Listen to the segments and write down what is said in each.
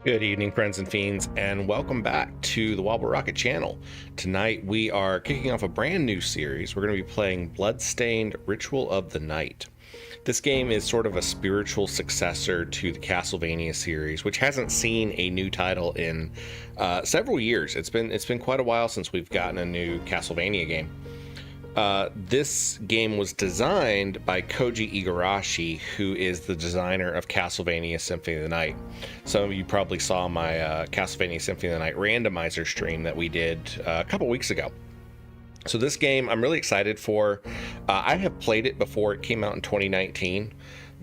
Good evening, friends and fiends, and welcome back to the WobbleRocket channel. Tonight we are kicking off a brand new series. We're going to be playing Bloodstained Ritual of the Night. This game is sort of a spiritual successor to the Castlevania series, which hasn't seen a new title in several years. It's been quite a while since we've gotten a new Castlevania game. This game was designed by Koji Igarashi, who is the designer of Castlevania Symphony of the Night. Some of you probably saw my Castlevania Symphony of the Night randomizer stream that we did a couple weeks ago. So this game I'm really excited for. I have played it before. It came out in 2019,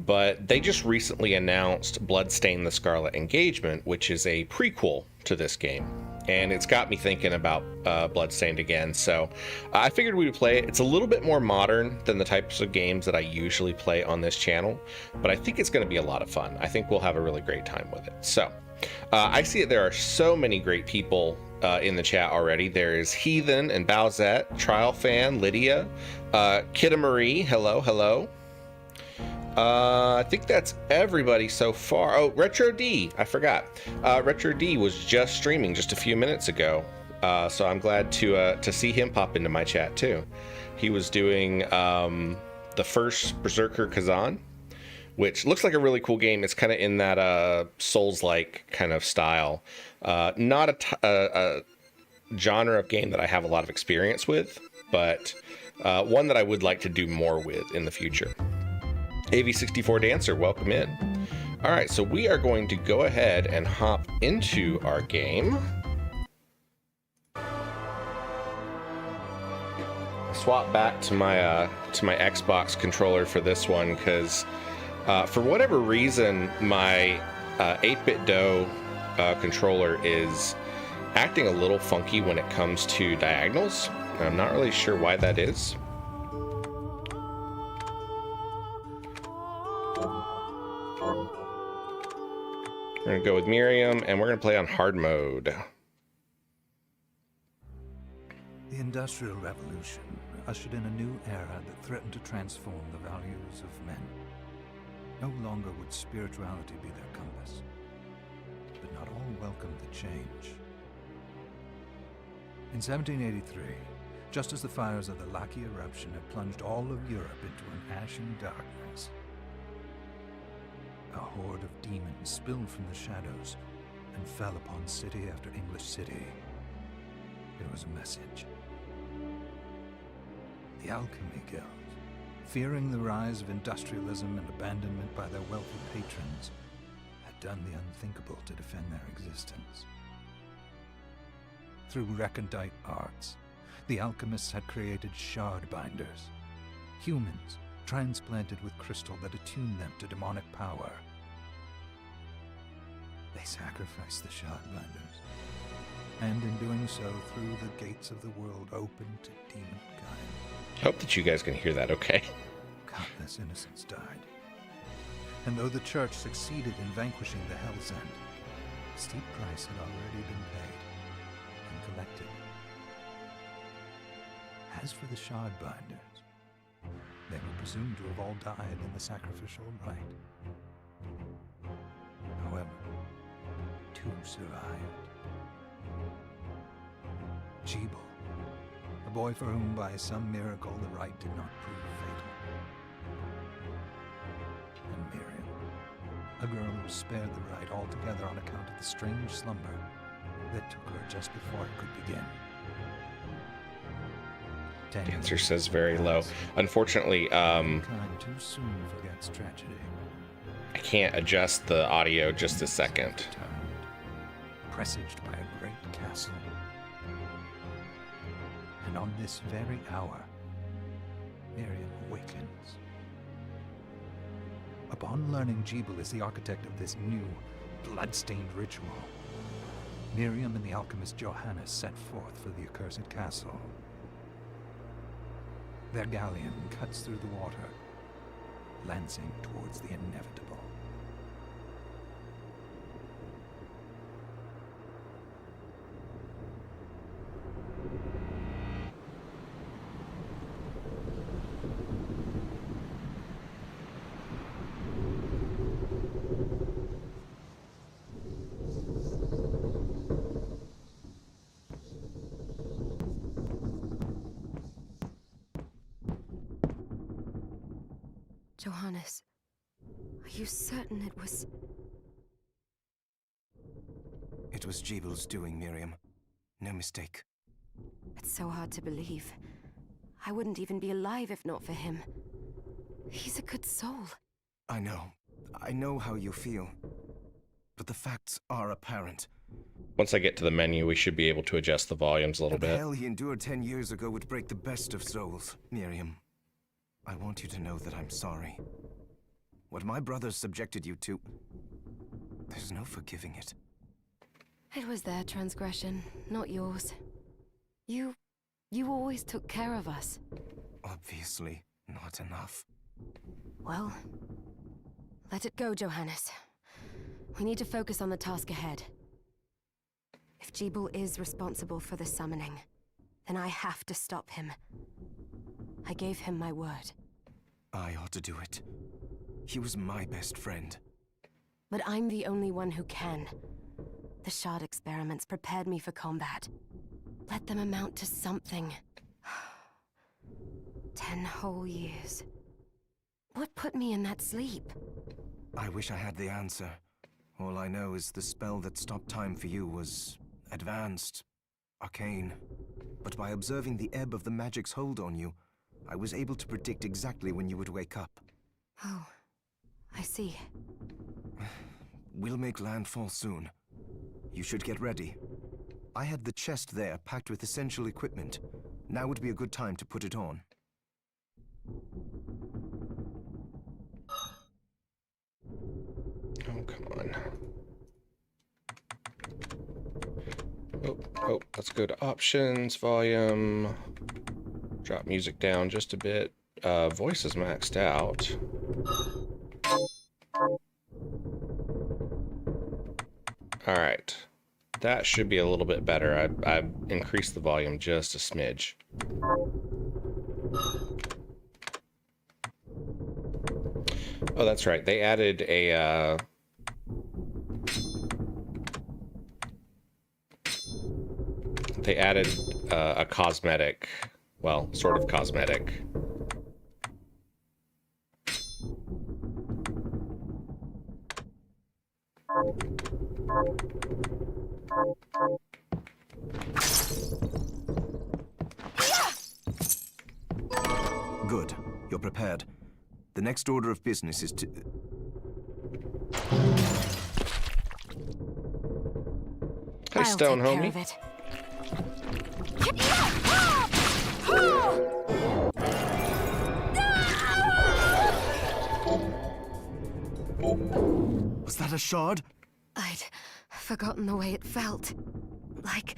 but they just recently announced Bloodstained, the Scarlet Engagement, which is a prequel to this game. And it's got me thinking about Bloodstained again, so I figured we would play it. It's a little bit more modern than the types of games that I usually play on this channel, but I think it's going to be a lot of fun. I think we'll have a really great time with it. So I see that there are so many great people in the chat already. There is Heathen and Bowsette, Trial Fan, Lydia, Kidda Marie, hello. I think that's everybody so far. Oh, Retro D, I forgot. Retro D was just streaming just a few minutes ago, so I'm glad to see him pop into my chat too. He was doing the first Berserker Kazan, which looks like a really cool game. It's kind of in that Souls-like kind of style. Not a genre of game that I have a lot of experience with, but one that I would like to do more with in the future. AV64 Dancer, welcome in. All right, so we are going to go ahead and hop into our game. Swap back to my Xbox controller for this one because for whatever reason my 8-bit Do controller is acting a little funky when it comes to diagonals. I'm not really sure why that is. We're going to go with Miriam, and we're going to play on hard mode. The Industrial Revolution ushered in a new era that threatened to transform the values of men. No longer would spirituality be their compass, but not all welcomed the change. In 1783, just as the fires of the Laki eruption had plunged all of Europe into an ashen darkness, a horde of demons spilled from the shadows and fell upon city after English city. It was a message. The Alchemy Guild, fearing the rise of industrialism and abandonment by their wealthy patrons, had done the unthinkable to defend their existence. Through recondite arts, the alchemists had created shard binders, humans transplanted with crystal that attuned them to demonic power. They sacrificed the shardbinders, and in doing so threw the gates of the world open to demonkind. Hope that you guys can hear that okay. Countless innocents died. And though the church succeeded in vanquishing the Hell's End, a steep price had already been paid and collected. As for the shardbinders, they were presumed to have all died in the sacrificial rite. However, two survived. Jeeble, a boy for whom by some miracle the rite did not prove fatal. And Miriam, a girl who was spared the rite altogether on account of the strange slumber that took her just before it could begin. Dancer says very low. Unfortunately, Mankind too soon forgets tragedy. I can't adjust the audio just a second. Returned, presaged by a great castle. And on this very hour, Miriam awakens. Upon learning Jeeble is the architect of this new, blood-stained ritual, Miriam and the alchemist Johannes set forth for the accursed castle. Their galleon cuts through the water, lancing towards the inevitable. Johannes, are you certain it was... It was Jeebel's doing, Miriam. No mistake. It's so hard to believe. I wouldn't even be alive if not for him. He's a good soul. I know. I know how you feel. But the facts are apparent. Once I get to the menu, we should be able to adjust the volumes a little The bit. hell he endured 10 years ago would break the best of souls, Miriam. I want you to know that I'm sorry. What my brothers subjected you to... there's no forgiving it. It was their transgression, not yours. You always took care of us. Obviously, not enough. Well, let it go, Johannes. We need to focus on the task ahead. If Jeebel is responsible for the summoning, then I have to stop him. I gave him my word. I ought to do it. He was my best friend. But I'm the only one who can. The shard experiments prepared me for combat. Let them amount to something. 10 whole years. What put me in that sleep? I wish I had the answer. All I know is the spell that stopped time for you was... advanced. Arcane. But by observing the ebb of the magic's hold on you, I was able to predict exactly when you would wake up. Oh, I see. We'll make landfall soon. You should get ready. I had the chest there packed with essential equipment. Now would be a good time to put it on. Oh, come on. Oh, let's go to options, volume. Drop music down just a bit. Voice is maxed out. Alright. That should be a little bit better. I've increased the volume just a smidge. Oh, that's right. They added a... They added a cosmetic, well, sort of cosmetic. Good. You're prepared. The next order of business is to... Hey, Stone I'll take homie. care of it. Was that a shard? I'd forgotten the way it felt. Like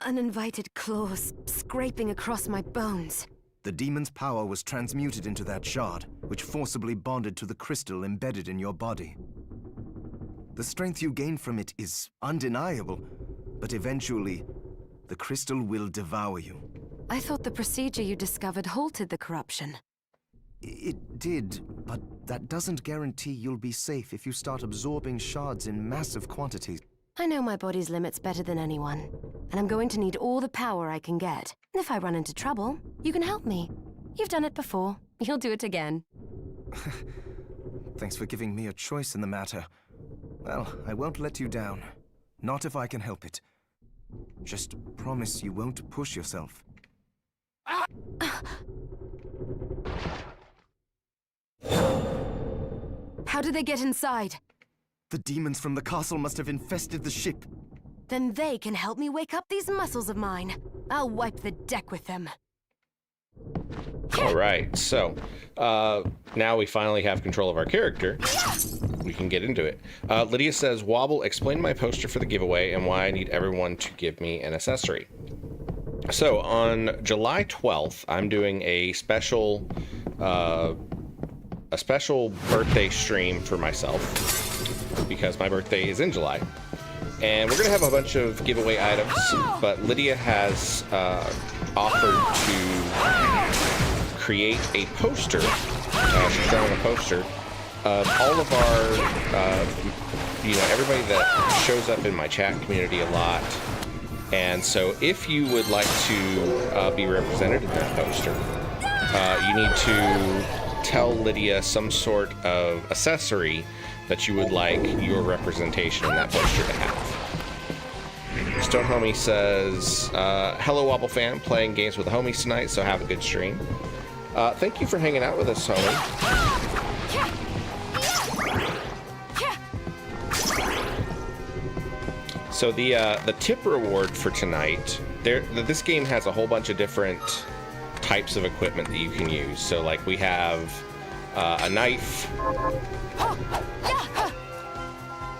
uninvited claws scraping across my bones. The demon's power was transmuted into that shard, which forcibly bonded to the crystal embedded in your body. The strength you gain from it is undeniable, but eventually, the crystal will devour you. I thought the procedure you discovered halted the corruption. It did, but that doesn't guarantee you'll be safe if you start absorbing shards in massive quantities. I know my body's limits better than anyone, and I'm going to need all the power I can get. If I run into trouble, you can help me. You've done it before. You'll do it again. Thanks for giving me a choice in the matter. Well, I won't let you down. Not if I can help it. Just promise you won't push yourself. How did they get inside? The demons from the castle must have infested the ship. Then they can help me wake up these muscles of mine. I'll wipe the deck with them. All right, so now we finally have control of our character. We can get into it. Lydia says, Wobble, explain my poster for the giveaway and why I need everyone to give me an accessory. So on July 12th, I'm doing a special birthday stream for myself because my birthday is in July. And we're going to have a bunch of giveaway items, but Lydia has offered to create a poster. She's drawing a poster of all of our, everybody that shows up in my chat community a lot. And so if you would like to be represented in that poster, you need to tell Lydia some sort of accessory that you would like your representation in that poster to have. Stone Homie says, hello Wobble fan, playing games with the homies tonight, so have a good stream. Thank you for hanging out with us, homie. So the tip reward for tonight, this game has a whole bunch of different types of equipment that you can use. So like we have a knife.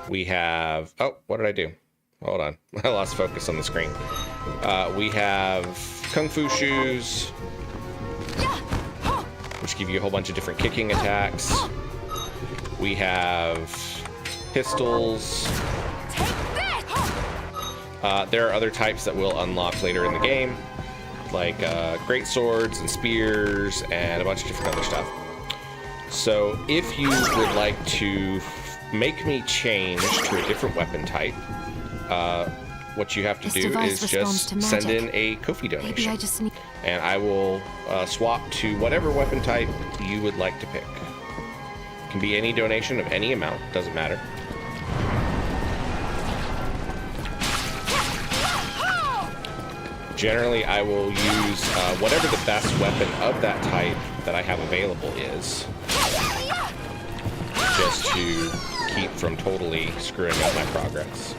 We have, oh, what did I do? Hold on, I lost focus on the screen. We have Kung Fu shoes, which give you a whole bunch of different kicking attacks. We have pistols. There are other types that we'll unlock later in the game, like great swords and spears and a bunch of different other stuff. So if you would like to make me change to a different weapon type, what you have to do is just send in a Ko-fi donation, and I will swap to whatever weapon type you would like to pick. It can be any donation of any amount, doesn't matter. Generally, I will use whatever the best weapon of that type that I have available is, just to keep from totally screwing up my progress.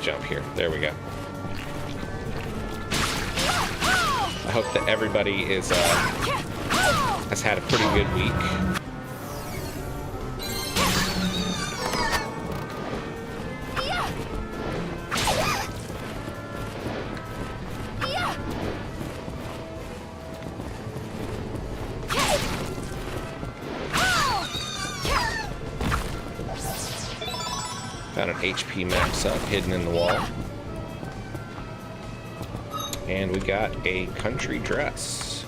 Jump here. There we go. I hope that everybody is has had a pretty good week. Found an HP max up hidden in the wall. And we got a country dress.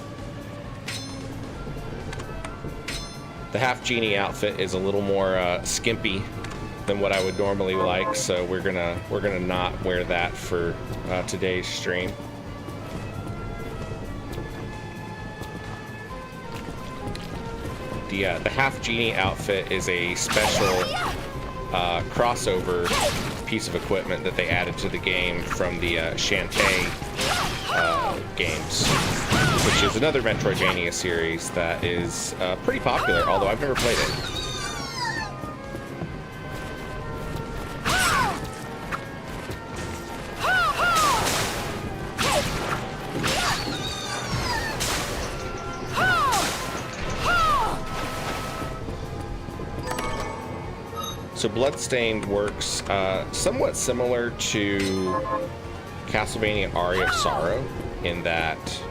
The half genie outfit is a little more skimpy than what I would normally like, so we're gonna not wear that for today's stream. The half genie outfit is a special crossover piece of equipment that they added to the game from the Shantae games, which is another Metroidvania series that is pretty popular, although I've never played it. So Bloodstained works somewhat similar to Castlevania Aria of Sorrow in that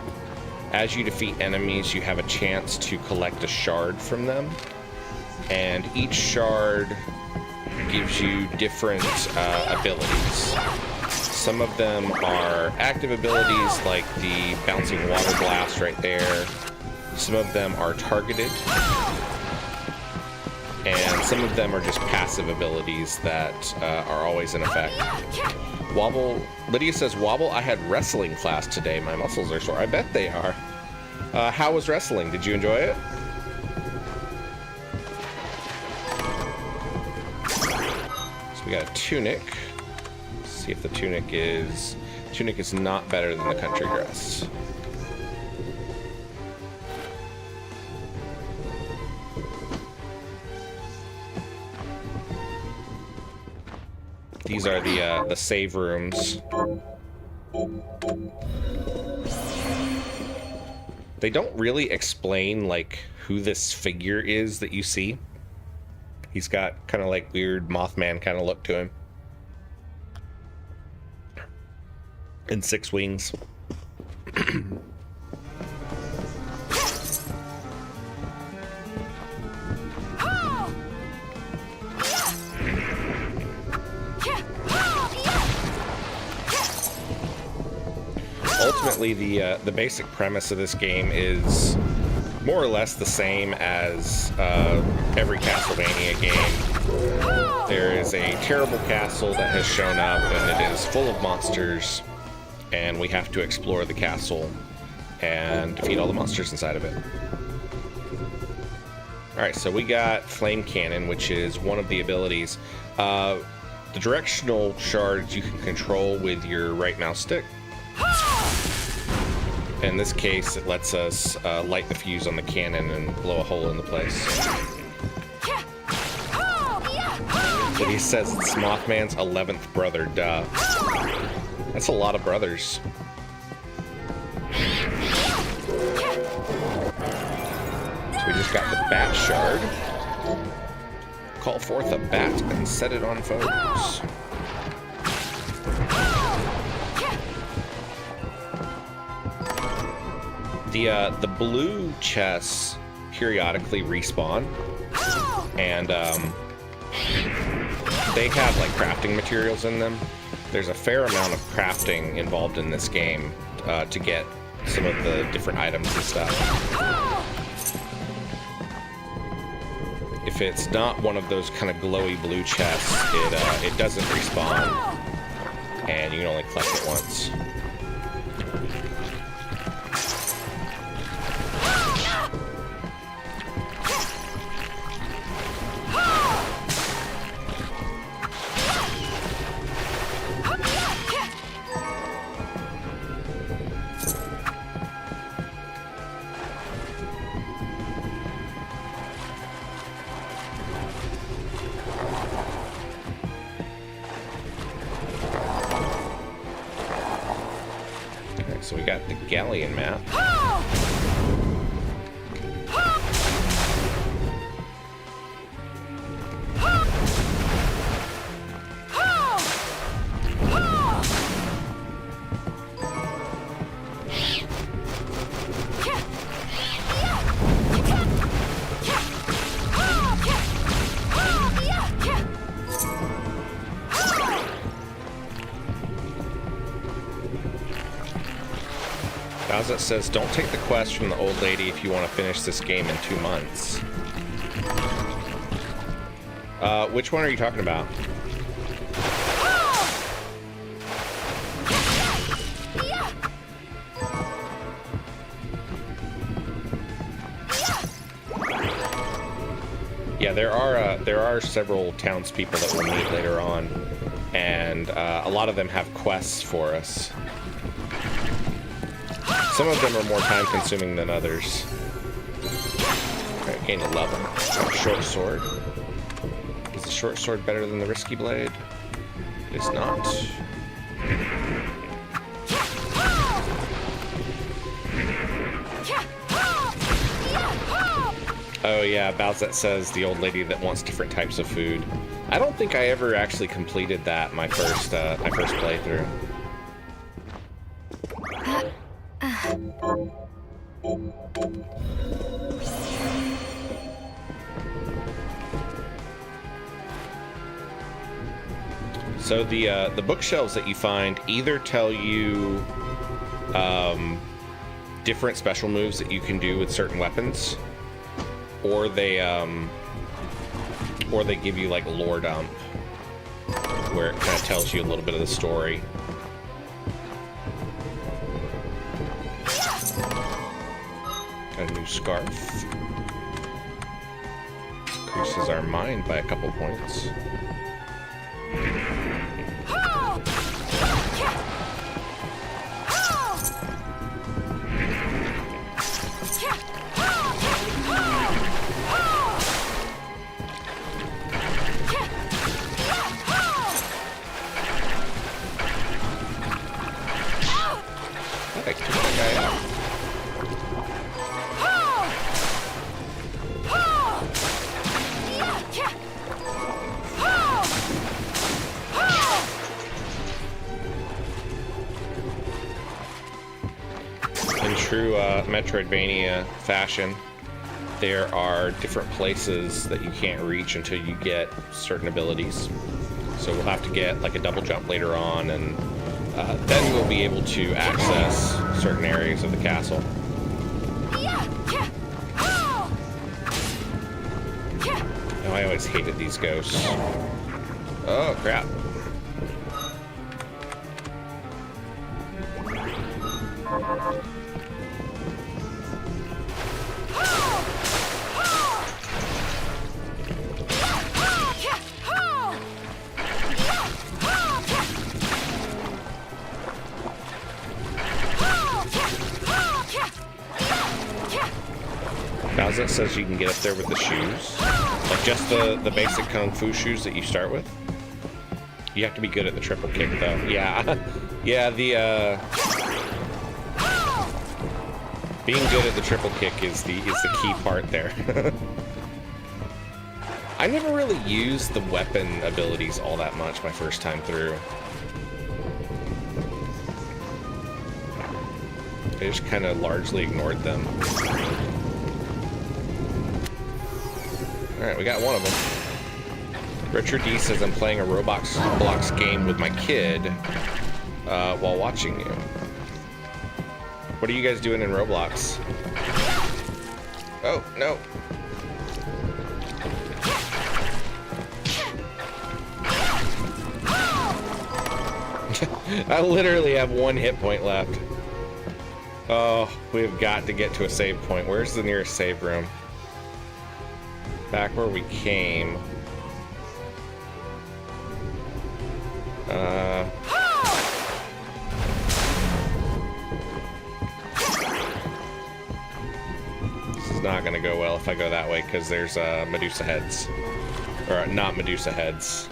as you defeat enemies, you have a chance to collect a shard from them, and each shard gives you different abilities. Some of them are active abilities, like the bouncing water blast right there. Some of them are targeted. And some of them are just passive abilities that are always in effect. Wobble, Lydia says, Wobble, I had wrestling class today. My muscles are sore. I bet they are. How was wrestling? Did you enjoy it? So we got a tunic. Let's see if the tunic is not better than the country dress. These are the save rooms. They don't really explain like who this figure is that you see. He's got kind of like weird Mothman kind of look to him. And 6 wings. Apparently, the basic premise of this game is more or less the same as every Castlevania game. There is a terrible castle that has shown up, and it is full of monsters, and we have to explore the castle and defeat all the monsters inside of it. Alright, so we got Flame Cannon, which is one of the abilities. The directional shards you can control with your right mouse stick. In this case, it lets us light the fuse on the cannon and blow a hole in the place. But he says it's Mothman's 11th brother, duh. That's a lot of brothers. So we just got the bat shard. Call forth a bat and set it on foes. The blue chests periodically respawn, and they have like crafting materials in them. There's a fair amount of crafting involved in this game to get some of the different items and stuff. If it's not one of those kind of glowy blue chests, it doesn't respawn, and you can only collect it once. So we got the Galleon map. It says, don't take the quest from the old lady if you want to finish this game in 2 months. Which one are you talking about? Yeah, there are several townspeople that we'll meet later on, and a lot of them have quests for us. Some of them are more time-consuming than others. Alright, gained a level. Got a short sword. Is the short sword better than the risky blade? It is not. Oh yeah, Bowsette says the old lady that wants different types of food. I don't think I ever actually completed that my first playthrough. So the bookshelves that you find either tell you different special moves that you can do with certain weapons, or they give you like a lore dump where it kind of tells you a little bit of the story. Got a new scarf. Increases our mind by a couple points. I took that guy out. In true Metroidvania fashion, there are different places that you can't reach until you get certain abilities. So we'll have to get like a double jump later on, and then we'll be able to access certain areas of the castle. Oh, I always hated these ghosts. Oh, crap. It says you can get up there with the shoes, like just the basic kung fu shoes that you start with. You have to be good at the triple kick, though. Yeah, yeah. Being good at the triple kick is the key part there. I never really used the weapon abilities all that much my first time through. I just kind of largely ignored them. Alright, we got one of them. Richard D says I'm playing a Roblox game with my kid while watching you. What are you guys doing in Roblox? Oh, no. I literally have 1 hit point left. Oh, we've got to get to a save point. Where's the nearest save room? Back where we came. This is not gonna go well if I go that way, because there's Medusa heads. Or not Medusa heads.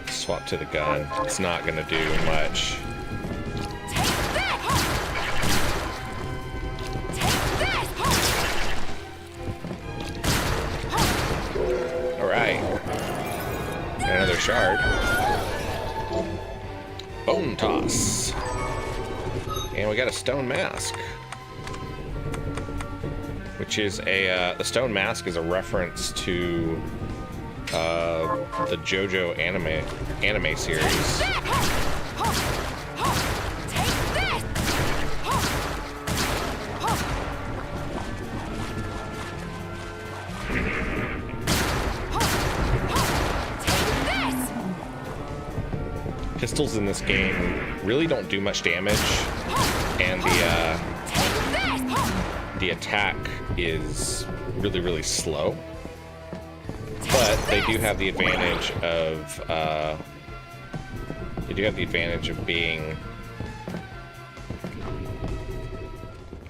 Swap to the gun. It's not gonna do much. All right, another shard. Bone toss, and we got a stone mask, which is the stone mask is a reference to the JoJo anime series. Pistols in this game really don't do much damage, and the attack is really, really slow. But they do have the advantage of being,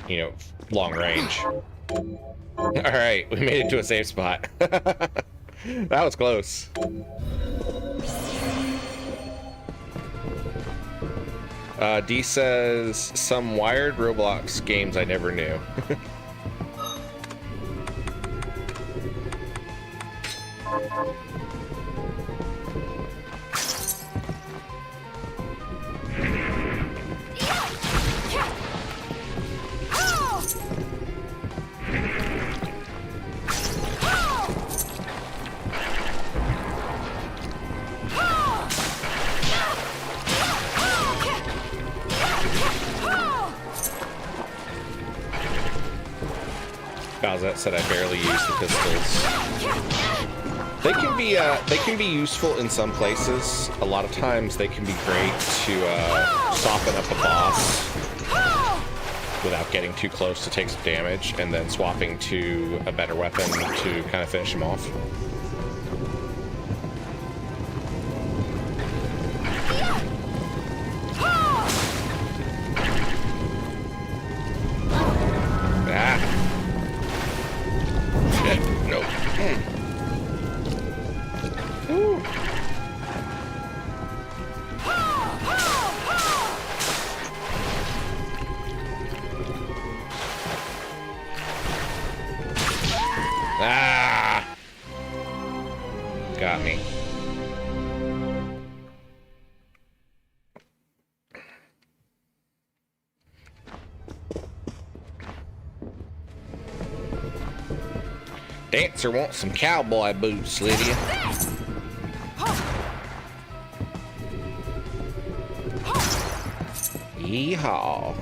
you know, long range. All right, we made it to a safe spot. That was close. D says some wired Roblox games I never knew. That said I barely use the pistols. They can be useful in some places. A lot of times they can be great to soften up a boss without getting too close to take some damage, and then swapping to a better weapon to kind of finish him off. Got me. Dancer wants some cowboy boots, Lydia. Yeehaw.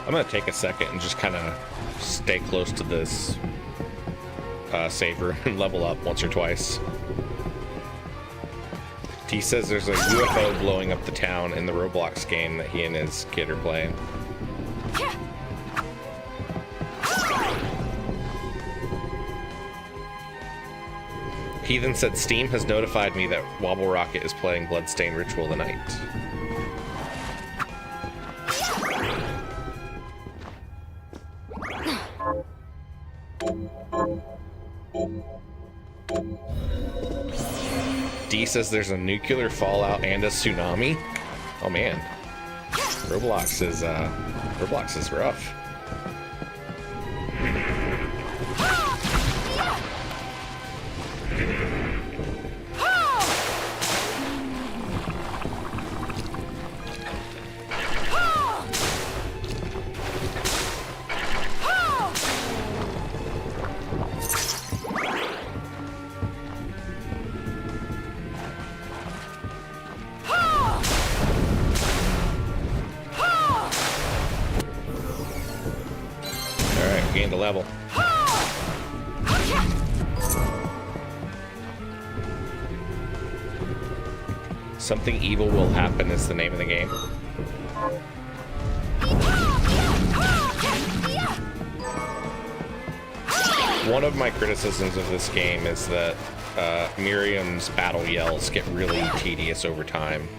I'm gonna take a second and just kind of stay close to this save room and level up once or twice. T says there's a UFO blowing up the town in the Roblox game that he and his kid are playing. Heathen said Steam has notified me that WobbleRocket is playing Bloodstained Ritual of the Night. D says there's a nuclear fallout and a tsunami. Oh man, Roblox is rough. Gained a level. Something evil will happen is the name of the game. One of my criticisms of this game is that Miriam's battle yells get really tedious over time.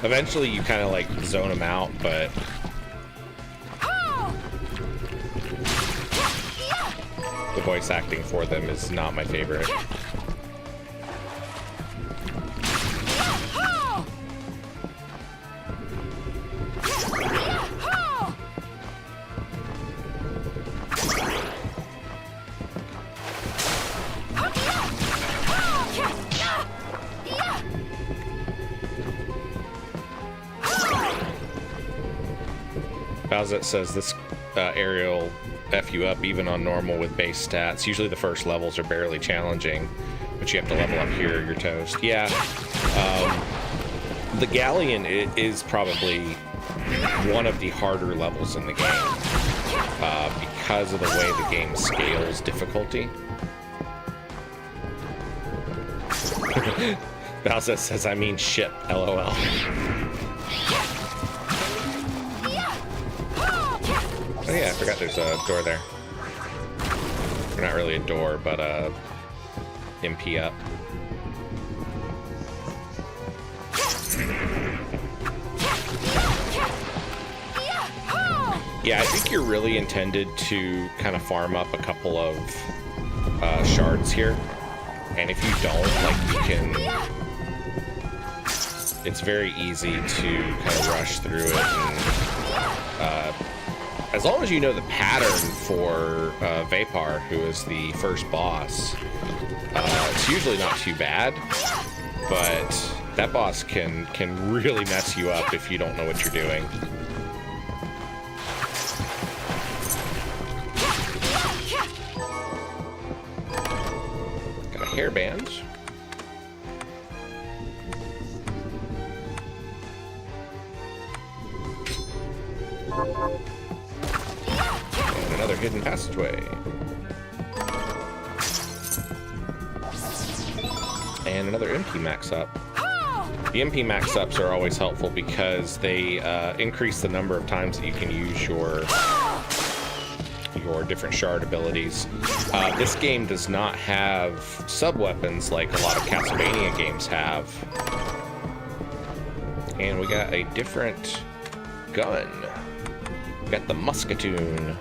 Eventually you kind of like zone them out, but the voice acting for them is not my favorite. Bowsette says this aerial F you up even on normal with base stats. Usually the first levels are barely challenging, but you have to level up here or you're toast. Yeah, the Galleon is probably one of the harder levels in the game because of the way the game scales difficulty. Bowsette says, I mean ship, LOL. Oh yeah, I forgot there's a door there. Or not really a door, but a MP up. Yeah, I think you're really intended to kind of farm up a couple of shards here. And if you don't, like, you can... It's very easy to kind of rush through it and... as long as you know the pattern for Vapor, who is the first boss, it's usually not too bad, but that boss can really mess you up if you don't know what you're doing. Got a hairband. Another hidden passageway. And another MP max up. The MP max ups are always helpful because they increase the number of times that you can use your your different shard abilities. This game does not have sub-weapons like a lot of Castlevania games have. And we got a different gun. We got the Musketoon,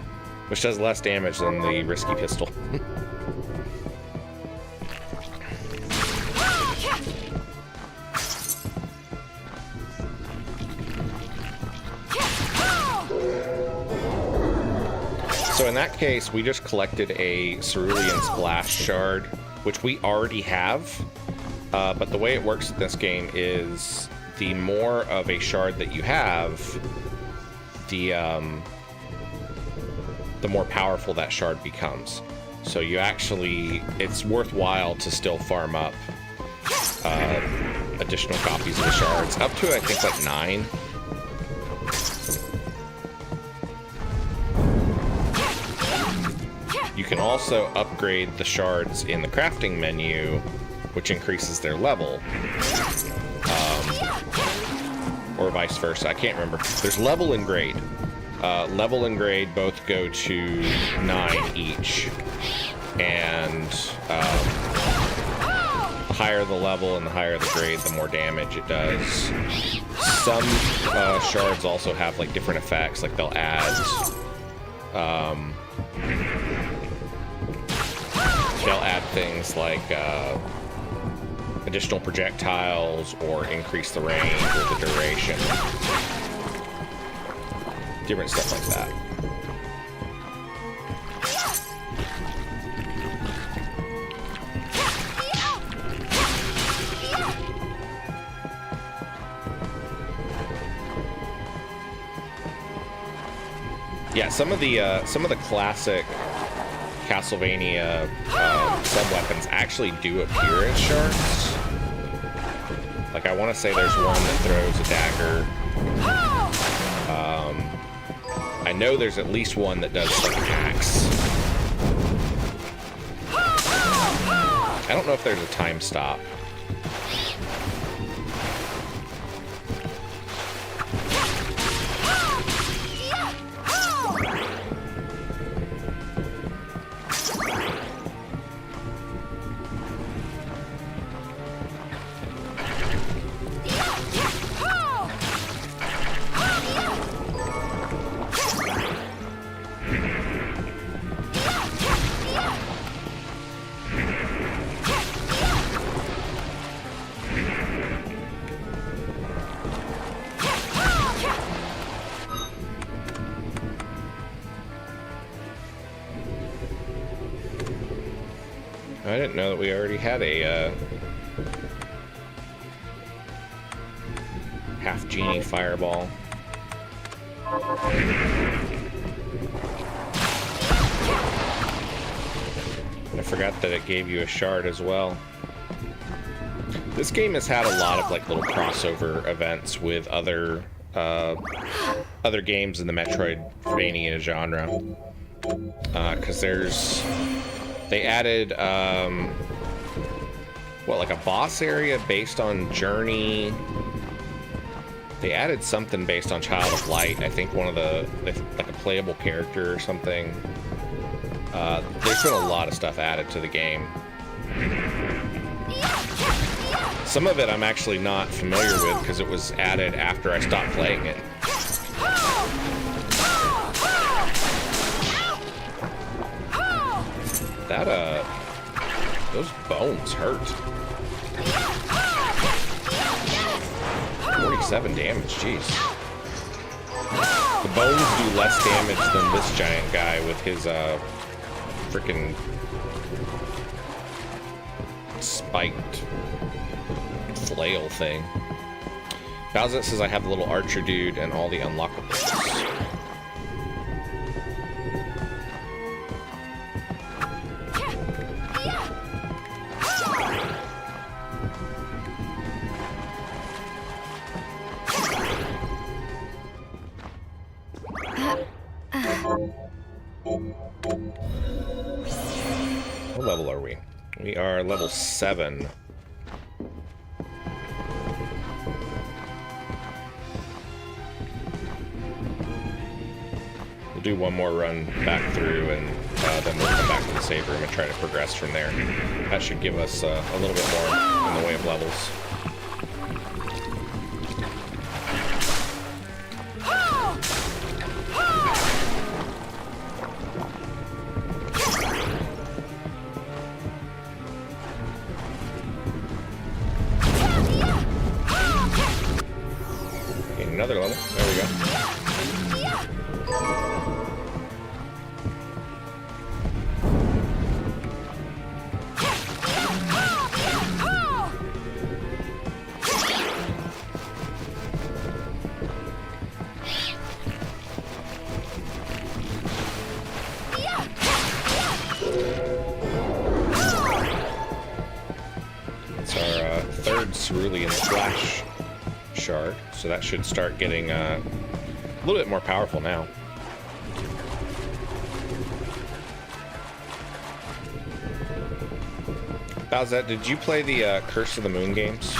which does less damage than the risky pistol. So in that case, we just collected a Cerulean Splash shard, which we already have. But the way it works in this game is the more of a shard that you have, the more powerful that shard becomes. So you actually, it's worthwhile to still farm up additional copies of the shards, up to I think like 9. You can also upgrade the shards in the crafting menu, which increases their level. Or vice versa, I can't remember. There's level and grade. Level and grade both go to 9 each. And the higher the level and the higher the grade, the more damage it does. Some shards also have like different effects, like they'll add things like additional projectiles or increase the range or the duration. Different stuff like that. Yeah, some of the classic Castlevania sub-weapons actually do appear as shards. Like, I want to say there's one that throws a dagger. I know there's at least one that does like an axe. I don't know if there's a time stop. I didn't know that we already had a half genie fireball. I forgot that it gave you a shard as well. This game has had a lot of like little crossover events with other games in the Metroidvania genre. Because they added like a boss area based on Journey. They added something based on Child of Light. I think one of like a playable character or something. There's been a lot of stuff added to the game. Some of it I'm actually not familiar with because it was added after I stopped playing it. Those bones hurt. 47 damage, jeez. The bones do less damage than this giant guy with his freaking spiked flail thing. Bowsette says I have the little archer dude and all the unlockables. What level are we? We are level 7. We'll do one more run back through, and then we'll come back to the save room and try to progress from there. That should give us a little bit more in the way of levels. Another level. There we go. It's our third cerulean flash shard, so that should start getting a little bit more powerful now. Bowsette, did you play the Curse of the Moon games?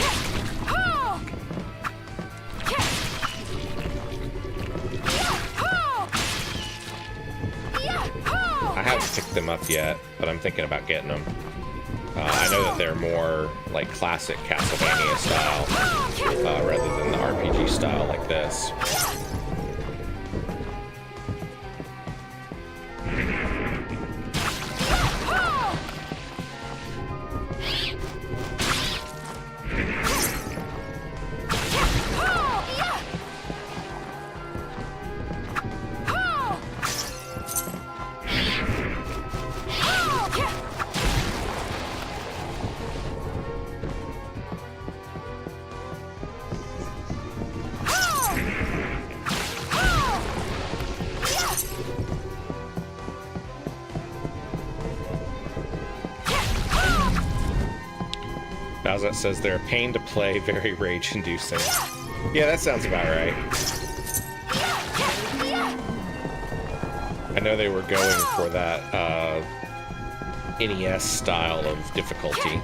I haven't picked them up yet, but I'm thinking about getting them. I know that they're more like classic Castlevania style, rather than the RPG style like this. Bowsette says they're a pain to play, very rage-inducing. Yeah, that sounds about right. I know they were going for that NES style of difficulty.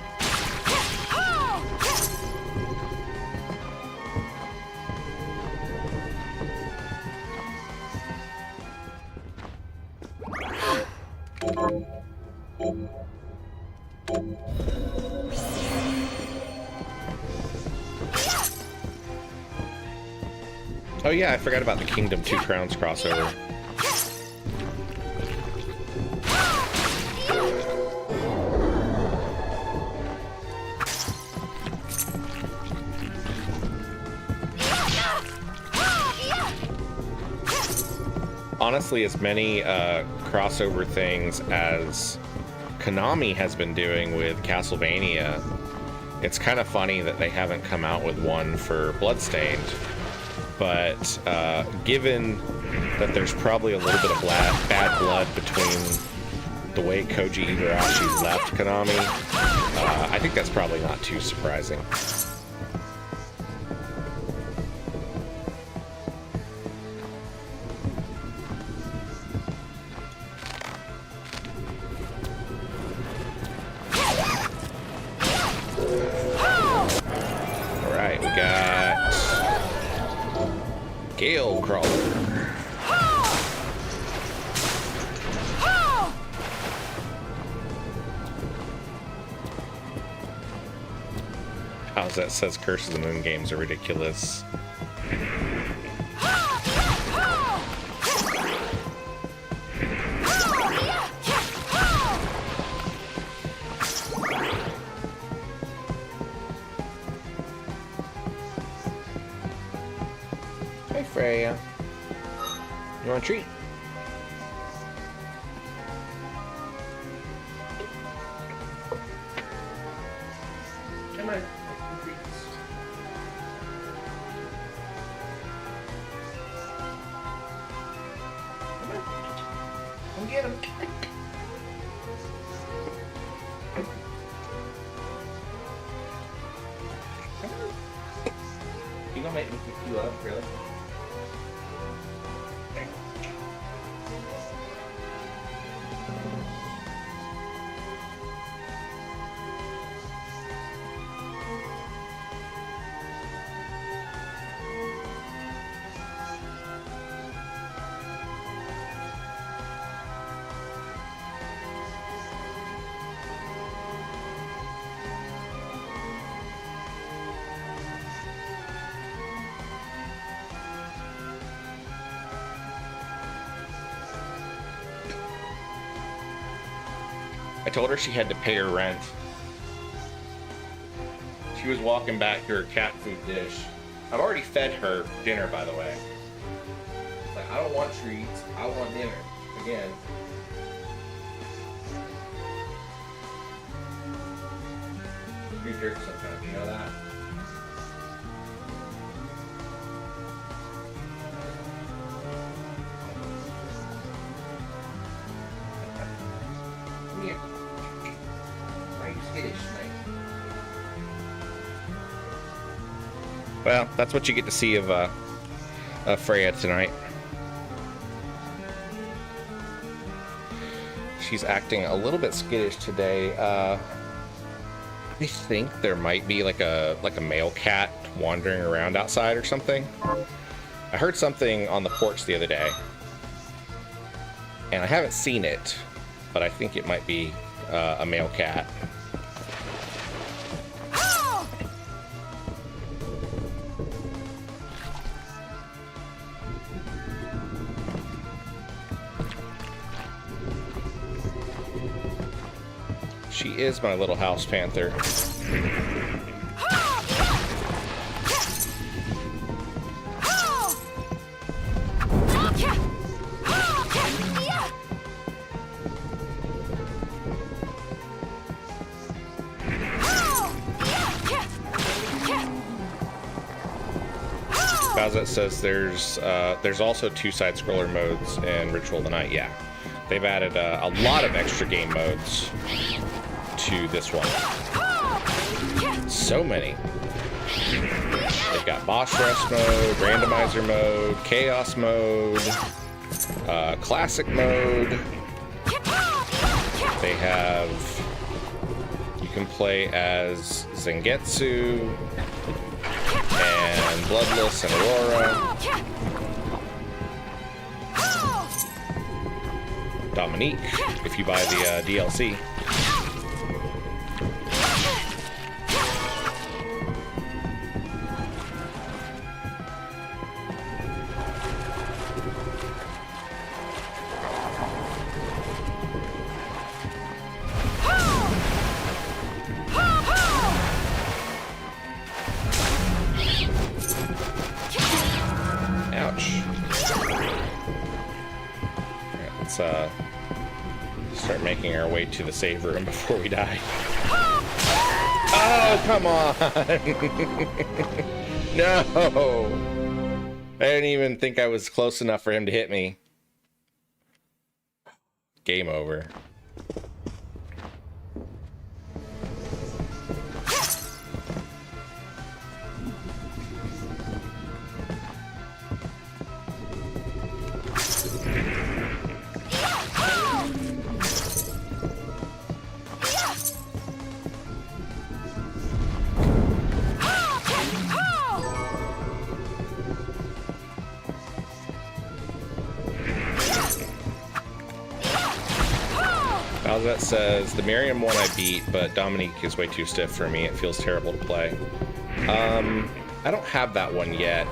Oh yeah, I forgot about the Kingdom 2 Crowns crossover. Honestly, as many crossover things as Konami has been doing with Castlevania, it's kind of funny that they haven't come out with one for Bloodstained. But given that there's probably a little bit of bad blood between the way Koji Igarashi left Konami, I think that's probably not too surprising. Alright, we got Gale Crawler. How's that says Curse of the Moon games are ridiculous. Hey Freya. You want a treat? Come on. Come get him. Come on. You gonna make me pick you up, really? I told her she had to pay her rent. She was walking back to her cat food dish. I've already fed her dinner, by the way. It's like, I don't want treats, I want dinner. Again. Beef jerky sometimes, you know that? Come here. Why are you skittish, mate? Well, that's what you get to see of Freya tonight. She's acting a little bit skittish today. I think there might be like a male cat wandering around outside or something. I heard something on the porch the other day, and I haven't seen it, but I think it might be a male cat. She is my little house panther. It says there's also 2 side-scroller modes in Ritual of the Night. Yeah, they've added a lot of extra game modes to this one. So many. They've got boss rush mode, randomizer mode, chaos mode, classic mode. They have, you can play as Zangetsu and Bloodless and Aurora. Dominique, if you buy the DLC. Start making our way to the save room before we die. Oh, come on! No! I didn't even think I was close enough for him to hit me. Game over. That says the Miriam one I beat, but Dominique is way too stiff for me. It feels terrible to play. I don't have that one yet.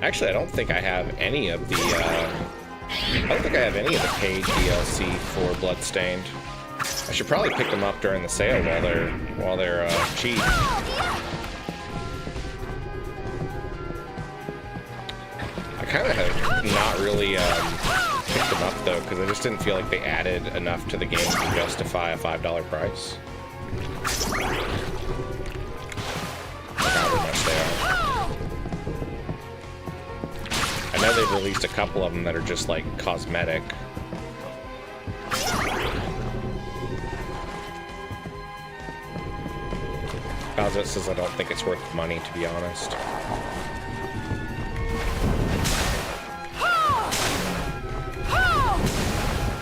Actually, I don't think I have any of the paid DLC for Bloodstained. I should probably pick them up during the sale while they're cheap. I kind of have not really picked them up though, because I just didn't feel like they added enough to the game to justify a $5 price. However much they are. I know they've released a couple of them that are just like cosmetic. Bowser says I don't think it's worth the money, to be honest.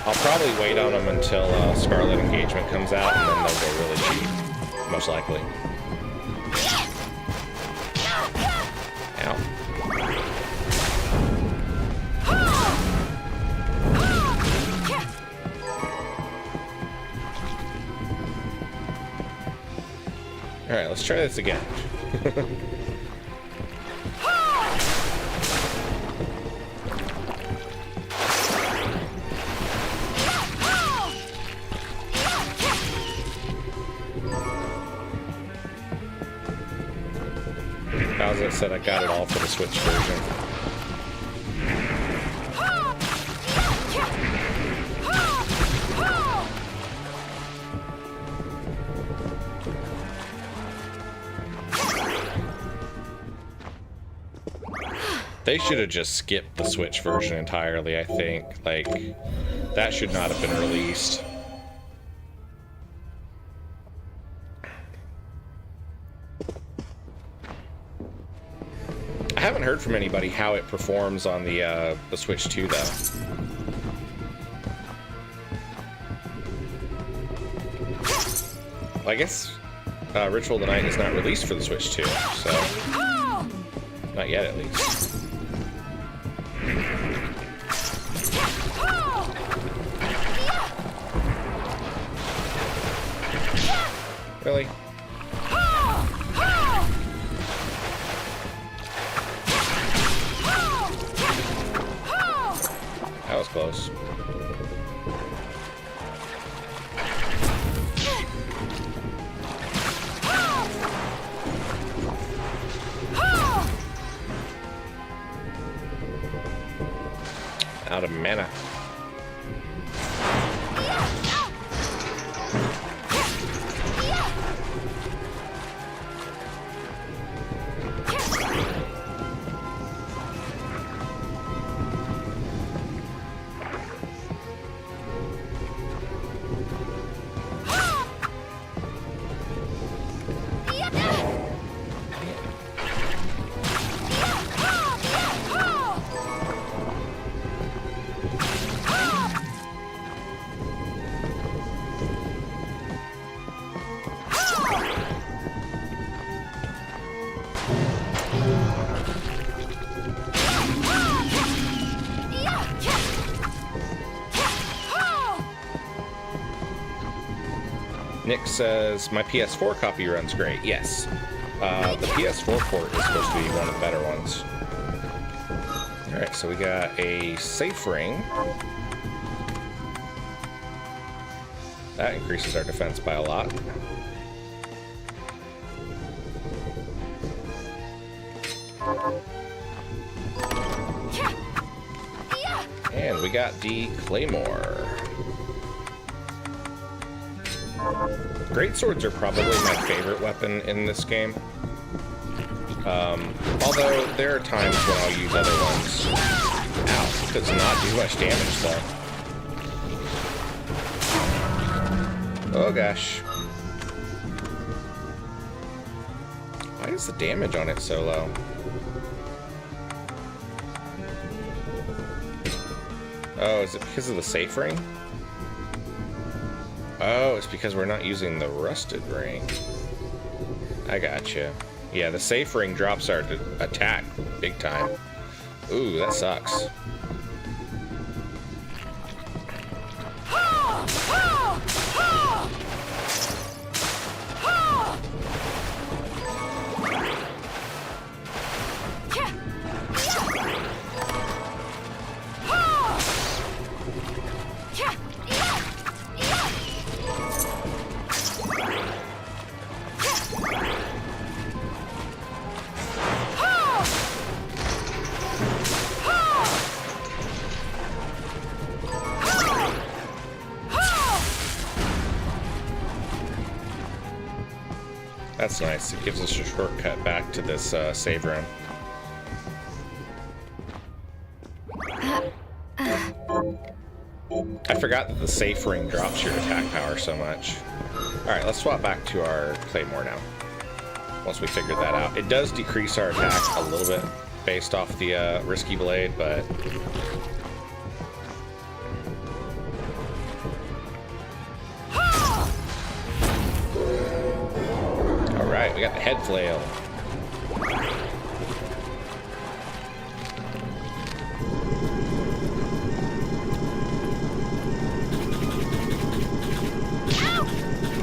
I'll probably wait on them until Scarlet Engagement comes out, and then they'll go really cheap, most likely. Ow. Alright, let's try this again. said, I got it all for the Switch version. They should have just skipped the Switch version entirely, I think. Like, that should not have been released. I haven't heard from anybody how it performs on the Switch 2, though. Well, I guess Ritual of the Night is not released for the Switch 2, so... Not yet, at least. Really? That was close. Out of mana. Nick says, my PS4 copy runs great. Yes. The PS4 port is supposed to be one of the better ones. Alright, so we got a safe ring. That increases our defense by a lot. And we got the Claymore. Greatswords are probably my favorite weapon in this game. Although there are times when I'll use other ones. Ow, it does not do much damage though. Oh gosh. Why is the damage on it so low? Oh, is it because of the safe ring? Oh, it's because we're not using the rusted ring. I gotcha. Yeah, the safe ring drops our attack big time. Ooh, that sucks. That's nice. It gives us a shortcut back to this save room. I forgot that the safe ring drops your attack power so much. Alright, let's swap back to our Claymore now. Once we figured that out. It does decrease our attack a little bit based off the risky blade, but... Alright, we got the head flail.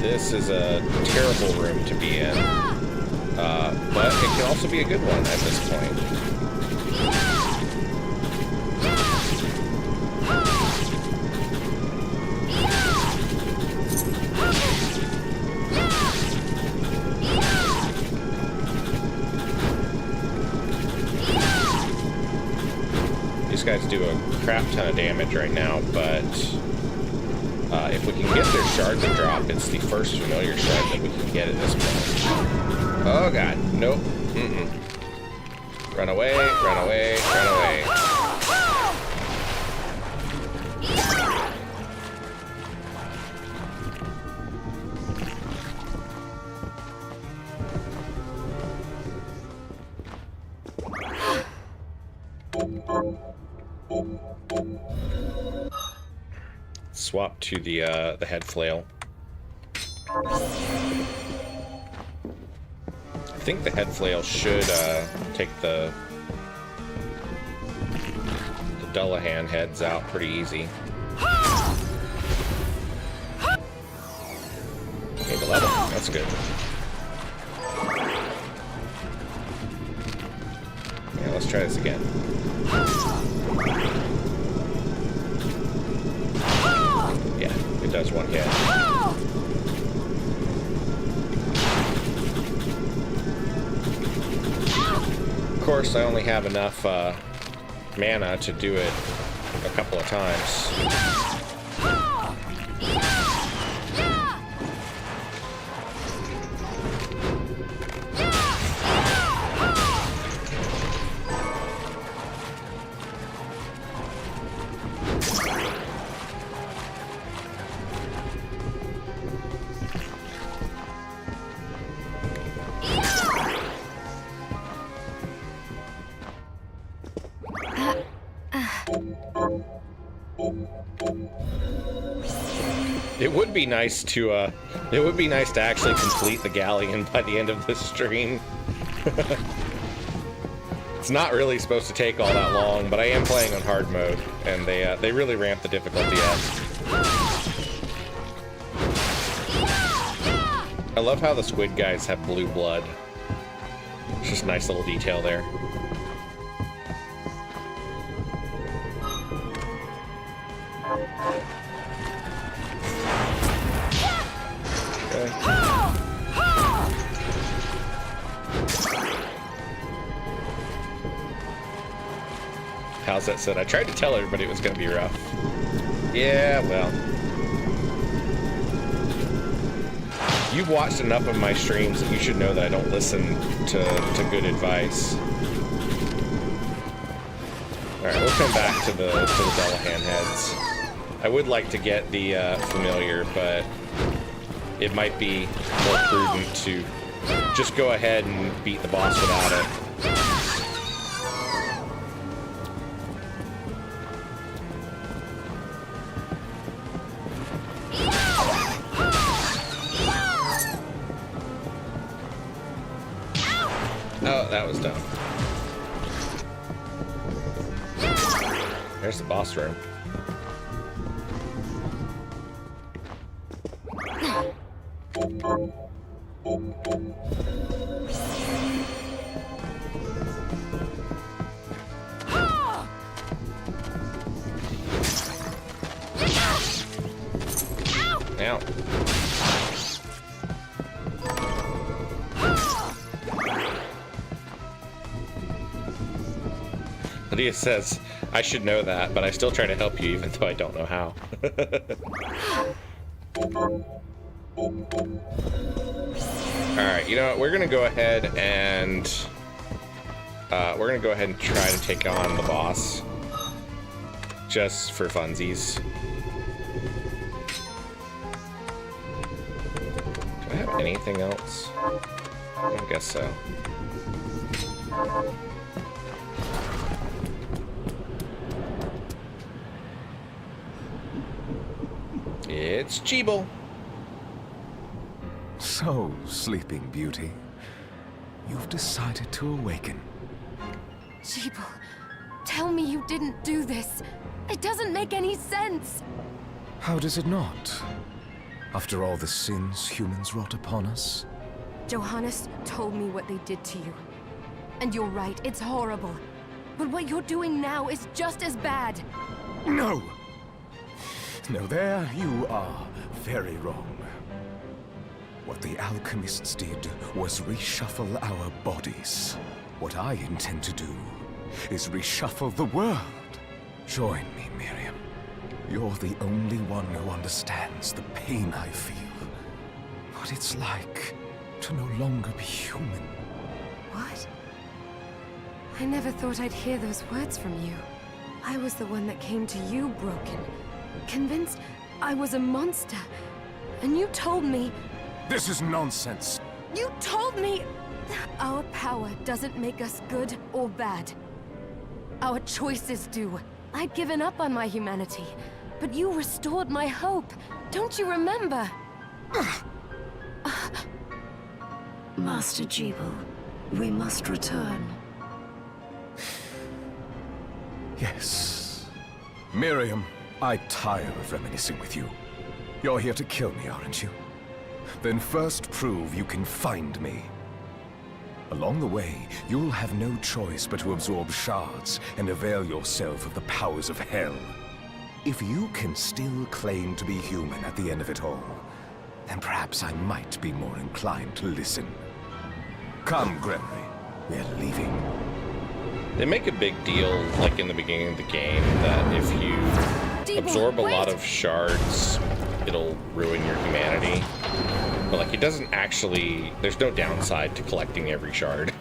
This is a terrible room to be in, but it can also be a good one at this point. these guys do a crap ton of damage right now, but if we can get their shard to drop, it's the first familiar shard that we can get at this point. Oh god, nope. Mm-mm. Run away, run away, run away. Swap to the head flail. I think the head flail should take the Dullahan heads out pretty easy. Gained 11. That's good. Yeah, let's try this again. Yeah, it does one hit. Of course, I only have enough mana to do it a couple of times. It would be nice to actually complete the galleon by the end of this stream. It's not really supposed to take all that long, but I am playing on hard mode, and they really ramp the difficulty up. I love how the squid guys have blue blood. It's just a nice little detail there. How's that said? I tried to tell everybody it was going to be rough. Yeah, well. You've watched enough of my streams that you should know that I don't listen to good advice. Alright, we'll come back to the Dullahan heads. I would like to get the familiar, but it might be more prudent to just go ahead and beat the boss without it. Oh, that was dumb. There's the boss room. Now. Lydia says, I should know that, but I still try to help you even though I don't know how. Alright, you know what, we're gonna go ahead and try to take on the boss. Just for funsies. Do I have anything else? I guess so. It's Jeeble. So, Sleeping Beauty, you've decided to awaken. Jeeble, tell me you didn't do this. It doesn't make any sense. How does it not? After all the sins humans wrought upon us? Johannes told me what they did to you. And you're right, it's horrible. But what you're doing now is just as bad. No! No, there you are very wrong. What the alchemists did was reshuffle our bodies. What I intend to do is reshuffle the world. Join me, Miriam. You're the only one who understands the pain I feel. What it's like to no longer be human. What? I never thought I'd hear those words from you. I was the one that came to you broken, convinced I was a monster. And you told me... This is nonsense. You told me... Our power doesn't make us good or bad. Our choices do. I'd given up on my humanity, but you restored my hope. Don't you remember? Master Jebel, we must return. Yes. Miriam, I tire of reminiscing with you. You're here to kill me, aren't you? Then first prove you can find me. Along the way, you'll have no choice but to absorb shards and avail yourself of the powers of hell. If you can still claim to be human at the end of it all, then perhaps I might be more inclined to listen. Come, Gregory. We're leaving. They make a big deal, like in the beginning of the game, that if you absorb a lot of shards, it'll ruin your humanity. But like, it doesn't actually... There's no downside to collecting every shard.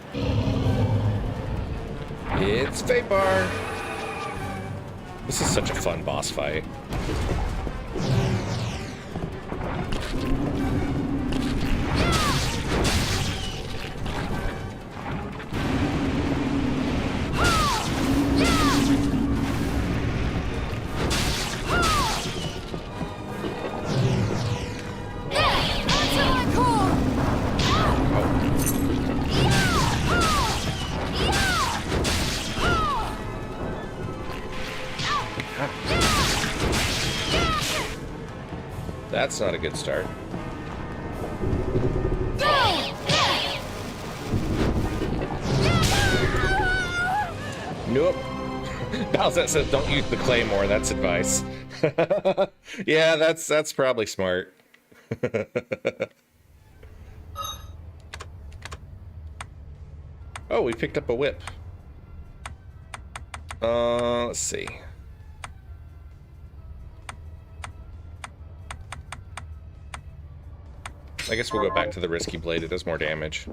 It's Vapor! This is such a fun boss fight. That's not a good start. Nope. Bowsette says don't use the claymore, that's advice. Yeah, that's probably smart. Oh, we picked up a whip. Let's see. I guess we'll go back to the risky blade. It does more damage.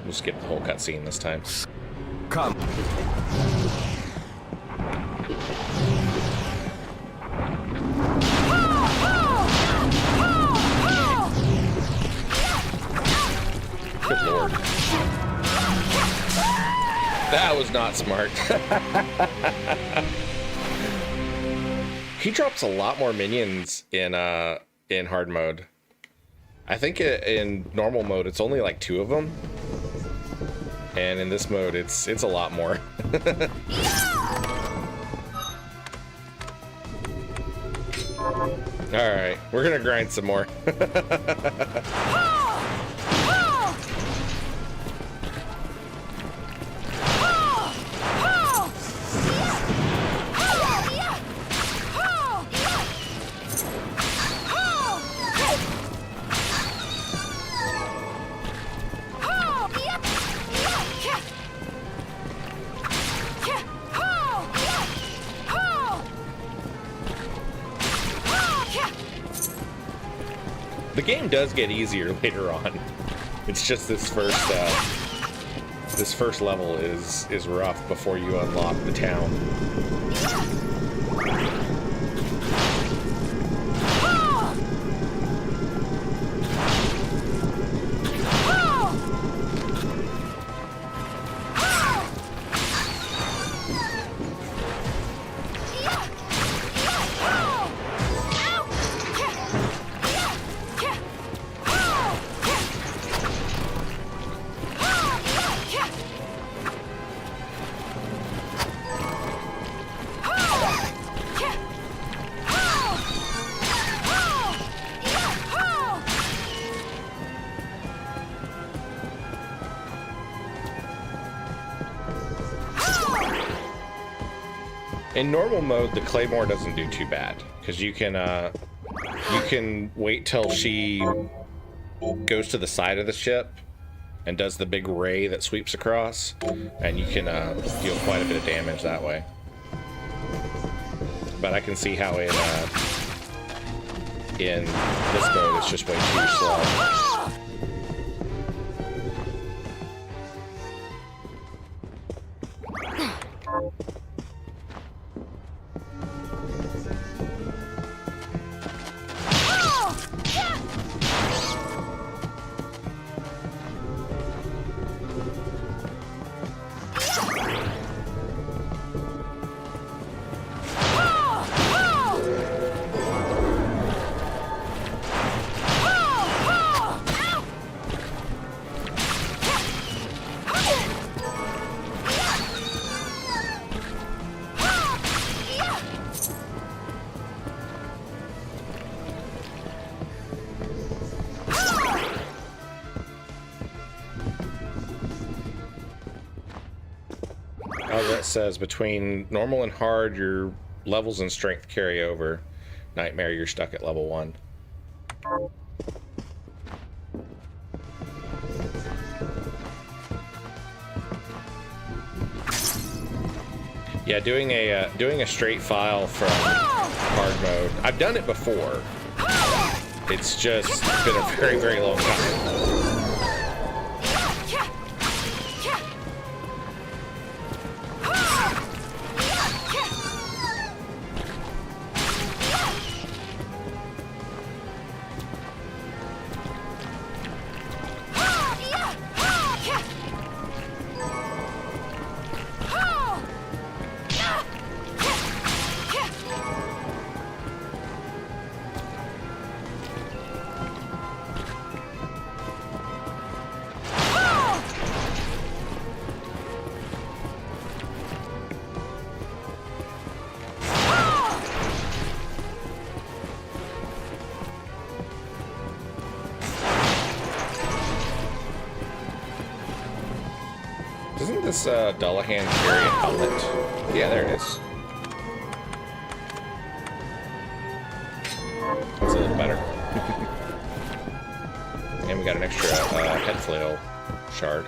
We'll skip the whole cutscene this time. Come. Good lord. That was not smart. He drops a lot more minions in hard mode. I think in normal mode it's only like 2 of them, and in this mode it's a lot more. All right, we're gonna grind some more. The game does get easier later on. It's just this first level is rough before you unlock the town. In normal mode, the claymore doesn't do too bad because you can wait till she goes to the side of the ship and does the big ray that sweeps across, and you can deal quite a bit of damage that way. But I can see how in this mode it's just way too slow. That says between normal and hard, your levels and strength carry over. Nightmare, you're stuck at level 1. Yeah, doing a straight file from hard mode. I've done it before. It's just been a very, very long time. Doesn't this Dullahan carry a helmet? Yeah, there it is. That's a little better. And we got an extra head flail shard.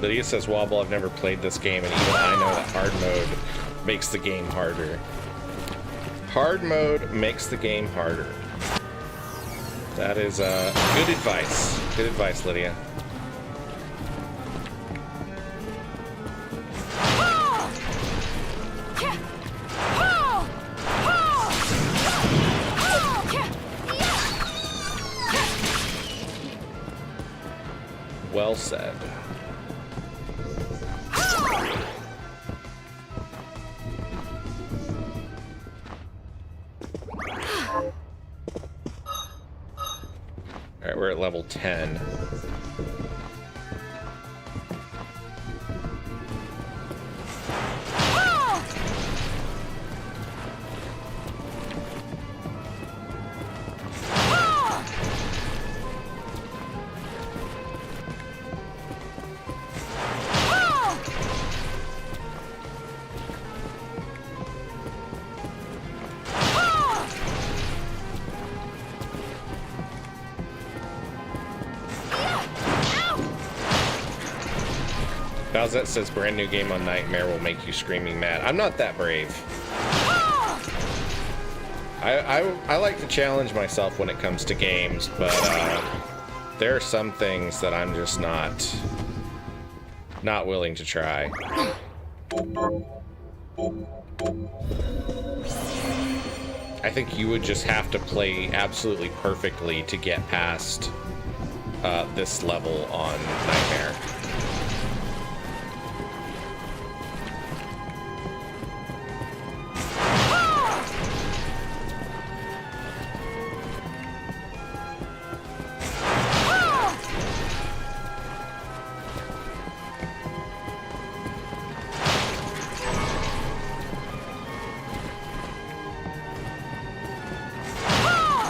Lydia says, Wobble, I've never played this game, and even I know that hard mode makes the game harder. Hard mode makes the game harder. That is good advice. Good advice, Lydia. Well said. Alright, we're at level 10. Bowsette says brand new game on Nightmare will make you screaming mad. I'm not that brave. I like to challenge myself when it comes to games, but there are some things that I'm just not willing to try. I think you would just have to play absolutely perfectly to get past this level on Nightmare.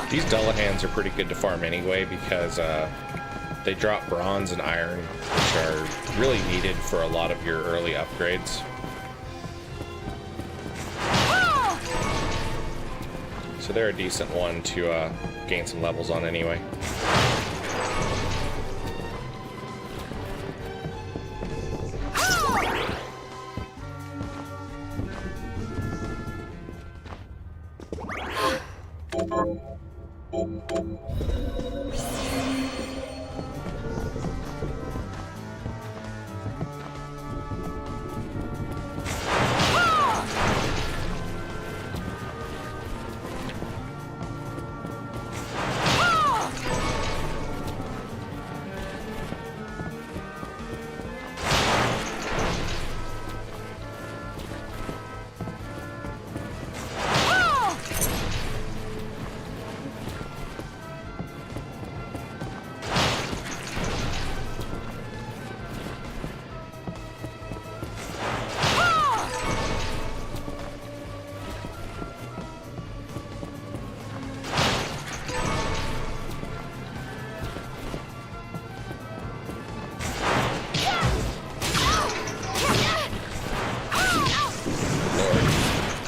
These Dullahans are pretty good to farm anyway because they drop bronze and iron, which are really needed for a lot of your early upgrades. So they're a decent one to gain some levels on anyway.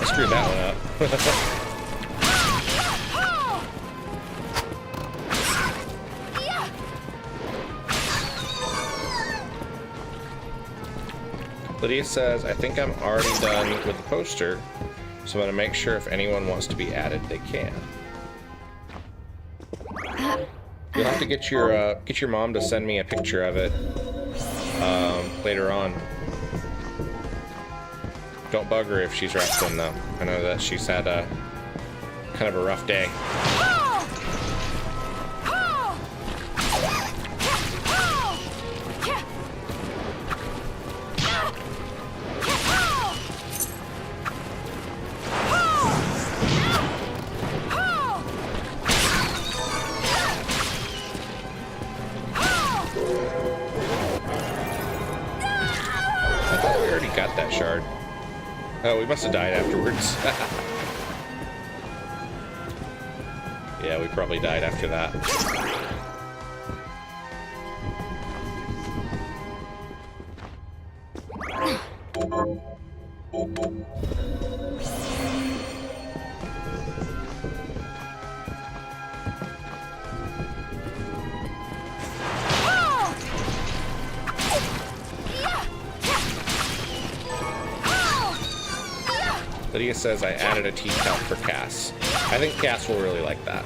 Screwed that one up. Lydia says, I think I'm already done with the poster, so I'm going to make sure if anyone wants to be added, they can. You'll have to get your mom to send me a picture of it later on. Don't bug her if she's resting, though. I know that she's had a kind of a rough day. I thought we already got that shard. Oh, we must have died afterwards. Yeah, we probably died after that. Lydia says I added a T-count for Cass. I think Cass will really like that.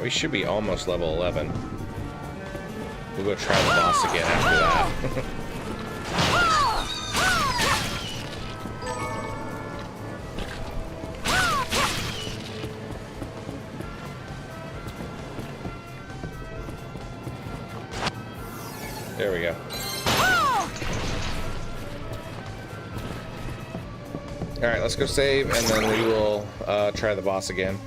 We should be almost level 11. We'll go try the boss again after that. There we go. Alright, let's go save, and then we will try the boss again.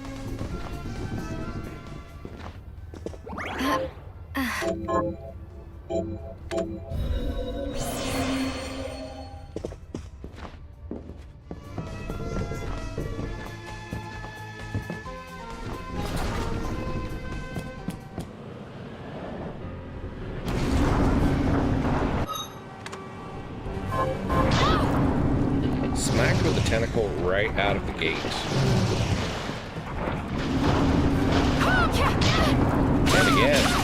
Smacked with the tentacle right out of the gate. And again.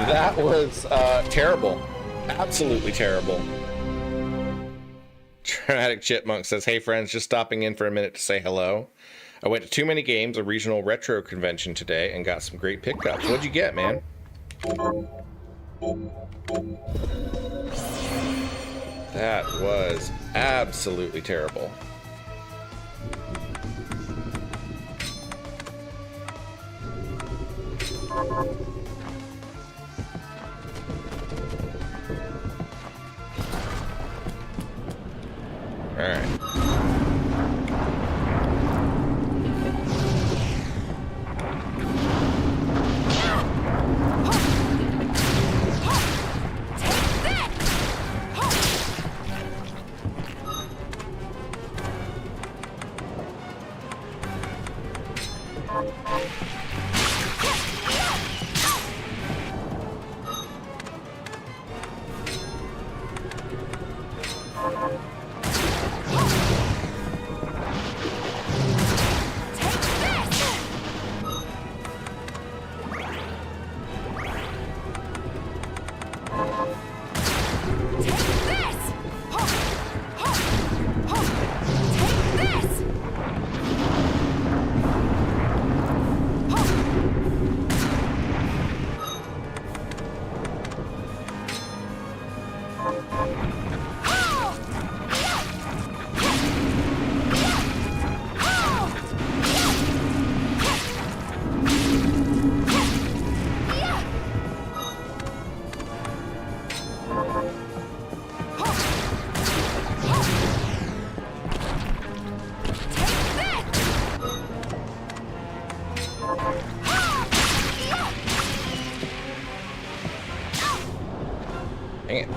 That was terrible. Absolutely terrible. Dramatic Chipmunk says, hey friends, just stopping in for a minute to say hello. I went to Too Many Games, a regional retro convention today, and got some great pickups. What'd you get, man? That was absolutely terrible. All right. Dang it.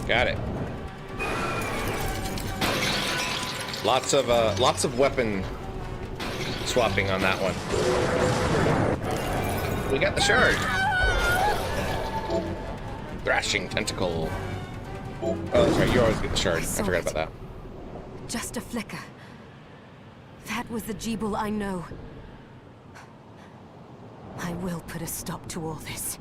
Got it. Lots of weapon swapping on that one. We got the shard. Thrashing tentacle. Oh, that's right. You always get the shard. I forgot about that. Just a flicker. That was the Jeeble I know. I will put a stop to all this.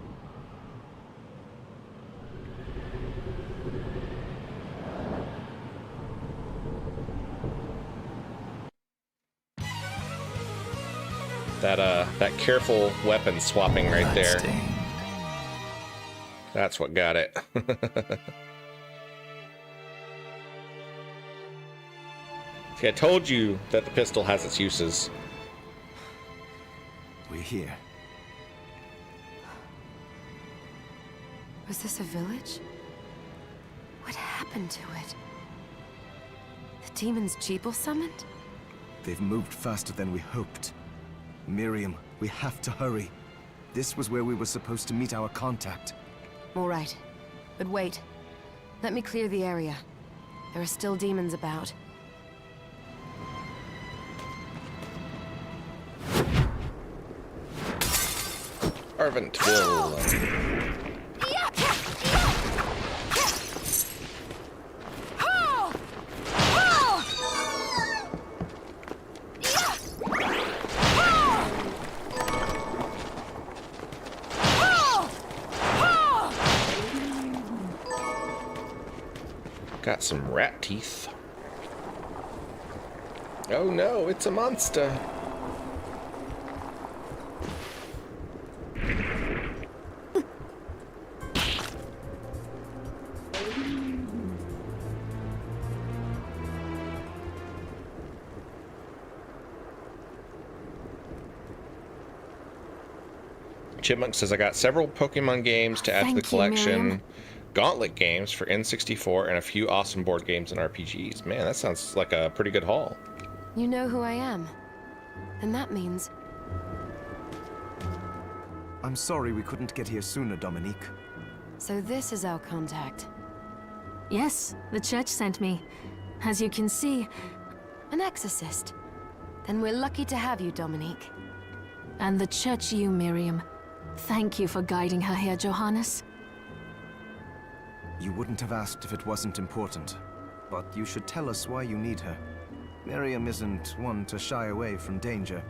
That careful weapon swapping right there. That's what got it. See, I told you that the pistol has its uses. We're here. Was this a village? What happened to it? The demons Jeeble summoned? They've moved faster than we hoped. Miriam, we have to hurry. This was where we were supposed to meet our contact. All right. But wait. Let me clear the area. There are still demons about. Arventville. Got some rat teeth. Oh no, it's a monster. Chipmunk says, I got several Pokemon games to add to the collection. Gauntlet games for N64 and a few awesome board games and RPGs. Man, that sounds like a pretty good haul. You know who I am. And that means... I'm sorry we couldn't get here sooner, Dominique. So this is our contact. Yes, the church sent me. As you can see... An exorcist. Then we're lucky to have you, Dominique. And the church you, Miriam. Thank you for guiding her here, Johannes. You wouldn't have asked if it wasn't important, but you should tell us why you need her. Miriam isn't one to shy away from danger,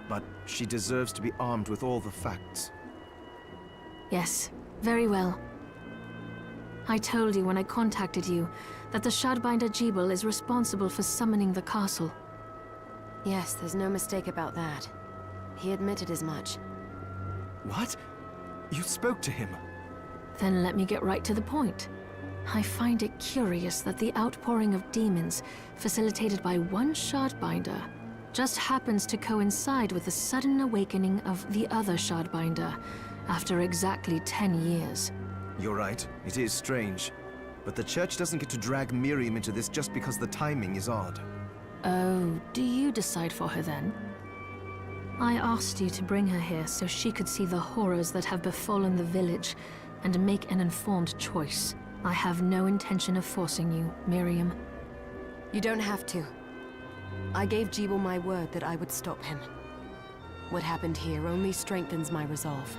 but she deserves to be armed with all the facts. Yes, very well. I told you when I contacted you that the Shardbinder Jeeble is responsible for summoning the castle. Yes, there's no mistake about that. He admitted as much. What? You spoke to him. Then let me get right to the point. I find it curious that the outpouring of demons, facilitated by one Shardbinder, just happens to coincide with the sudden awakening of the other Shardbinder, after exactly 10 years. You're right, it is strange. But the Church doesn't get to drag Miriam into this just because the timing is odd. Oh, do you decide for her then? I asked you to bring her here so she could see the horrors that have befallen the village and make an informed choice. I have no intention of forcing you, Miriam. You don't have to. I gave Jebel my word that I would stop him. What happened here only strengthens my resolve.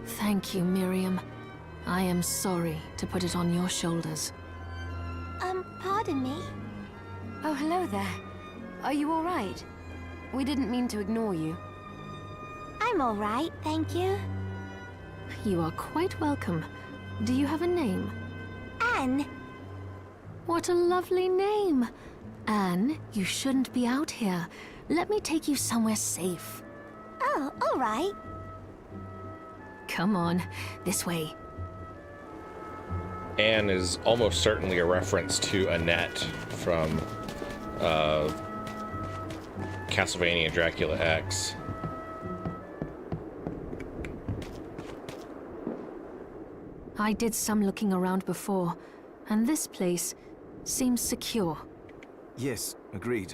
Thank you, Miriam. I am sorry to put it on your shoulders. Pardon me? Oh, hello there. Are you all right? We didn't mean to ignore you. I'm all right, thank you. You are quite welcome. Do you have a name? Anne. What a lovely name! Anne, you shouldn't be out here. Let me take you somewhere safe. Oh, all right. Come on, this way. Anne is almost certainly a reference to Annette from Castlevania Dracula X. I did some looking around before, and this place seems secure. Yes, agreed.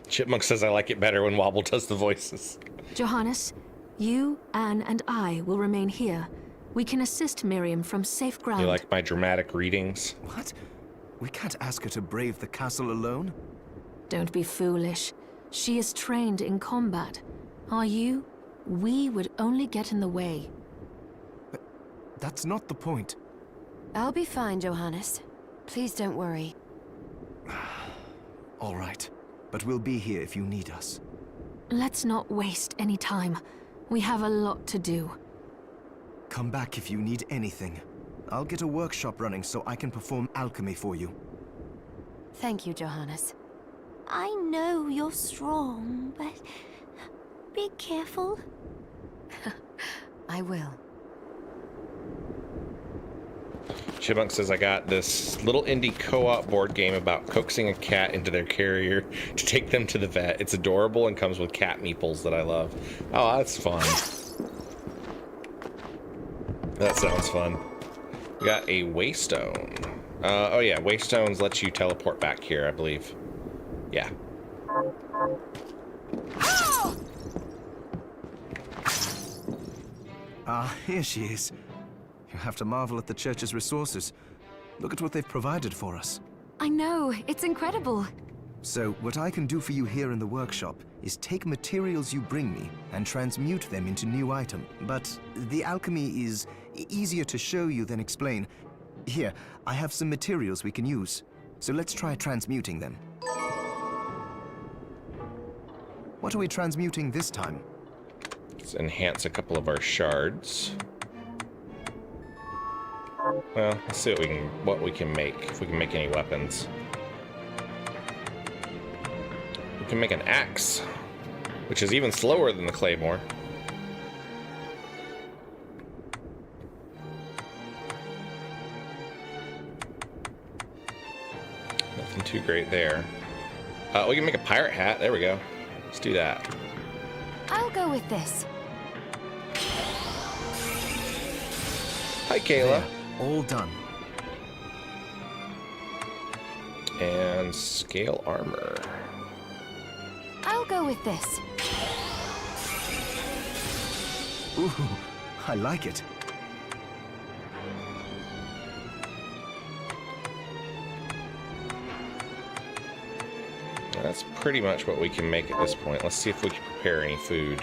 Chipmunk says I like it better when Wobble does the voices. Johannes, you, Anne, and I will remain here. We can assist Miriam from safe ground. You like my dramatic readings? What? We can't ask her to brave the castle alone? Don't be foolish. She is trained in combat. Are you? We would only get in the way. That's not the point. I'll be fine, Johannes. Please don't worry. All right, but we'll be here if you need us. Let's not waste any time. We have a lot to do. Come back if you need anything. I'll get a workshop running so I can perform alchemy for you. Thank you, Johannes. I know you're strong, but be careful. I will. Chipmunk says I got this little indie co-op board game about coaxing a cat into their carrier to take them to the vet. It's adorable and comes with cat meeples that I love. Oh, that's fun. That sounds fun. We got a waystone. Oh yeah, waystones lets you teleport back here, I believe. Yeah. Ah, here she is. You have to marvel at the Church's resources. Look at what they've provided for us. I know, it's incredible. So, what I can do for you here in the workshop is take materials you bring me and transmute them into new items. But the alchemy is easier to show you than explain. Here, I have some materials we can use. So let's try transmuting them. What are we transmuting this time? Let's enhance a couple of our shards. Well, let's see what we can make, if we can make any weapons. We can make an axe, which is even slower than the claymore. Nothing too great there. We can make a pirate hat. There we go. Let's do that. I'll go with this. Hi, Kayla. There, all done. And scale armor. I'll go with this. Ooh, I like it. That's pretty much what we can make at this point. Let's see if we can prepare any food.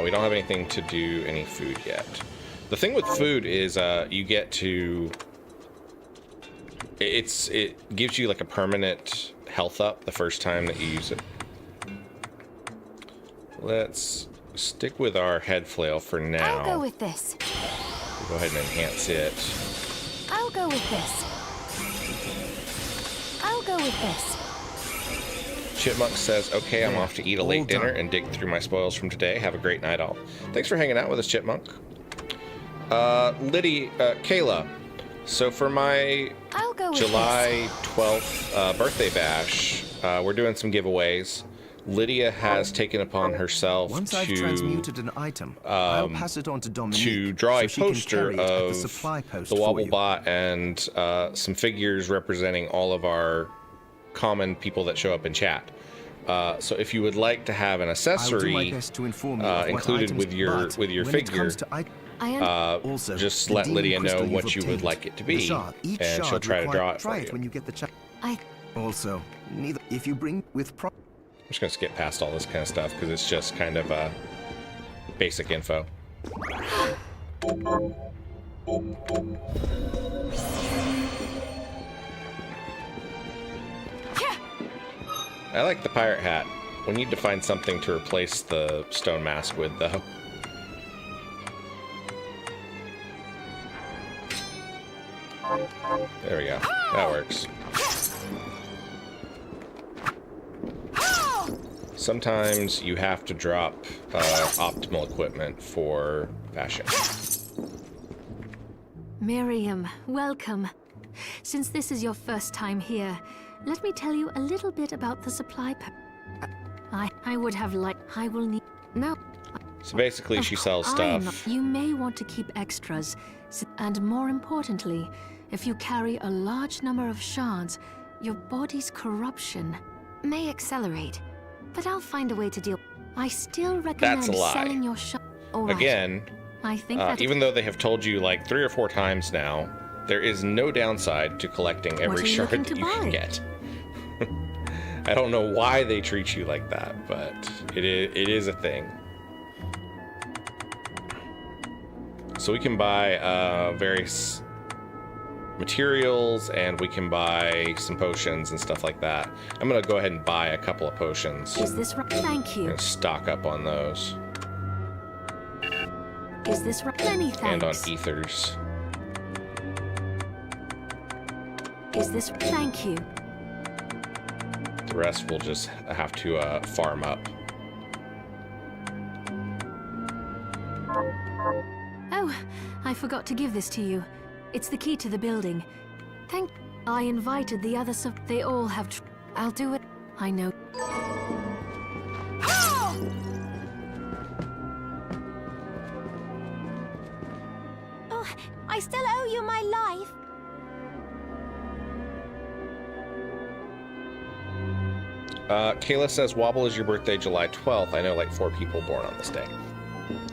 We don't have anything to do any food yet. The thing with food is you get to... It gives you like a permanent health up the first time that you use it. Let's stick with our head flail for now. I'll go with this. We'll go ahead and enhance it. I'll go with this. I'll go with this. Chipmunk says, okay, I'm off to eat a late dinner and dig through my spoils from today. Have a great night all. Thanks for hanging out with us, Chipmunk. Kayla, so for my I'll go with July 12th birthday bash, we're doing some giveaways. Lydia has taken upon herself Once I've transmuted an item, I'll pass it on to Dominique to draw a so she can poster carry it at the of supply post the for you. WobbleBot and some figures representing all of our common people that show up in chat. So if you would like to have an I'll do accessory my best to inform you of what included items, with your but figure, when it comes to also, just the let demon Lydia know crystal what you've you would obtained. like it to The be, shard. Each and she'll shard try to requires- draw it try for it you. when you get the chance. I Also, neither if you bring with I'm just gonna skip past all this kind of stuff because it's just kind of basic info. I like the pirate hat. We need to find something to replace the stone mask with, though. There we go. That works. Sometimes you have to drop optimal equipment for fashion. Miriam, welcome. Since this is your first time here, let me tell you a little bit about the supply I would have liked. I will need. No. So basically, she sells stuff. You may want to keep extras, and more importantly, if you carry a large number of shards, your body's corruption may accelerate, but I'll find a way to deal. I still recommend That's a lie. selling your shard. Right. Again, I think that even though they have told you like 3 or 4 times now, there is no downside to collecting every are you shard looking that to you can buy? get. I don't know why they treat you like that, but it is a thing. So we can buy various materials, and we can buy some potions and stuff like that. I'm gonna go ahead and buy a couple of potions. Is this right? Thank you. And stock up on those. Is this right? Many thanks. And on ethers. Is this thank you? The rest we'll just have to farm up. Oh, I forgot to give this to you. It's the key to the building. I invited the others. They all have. I'll do it. I know. Oh, I still owe you my life. Kayla says, Wobble, is your birthday July 12th? I know like 4 people born on this day.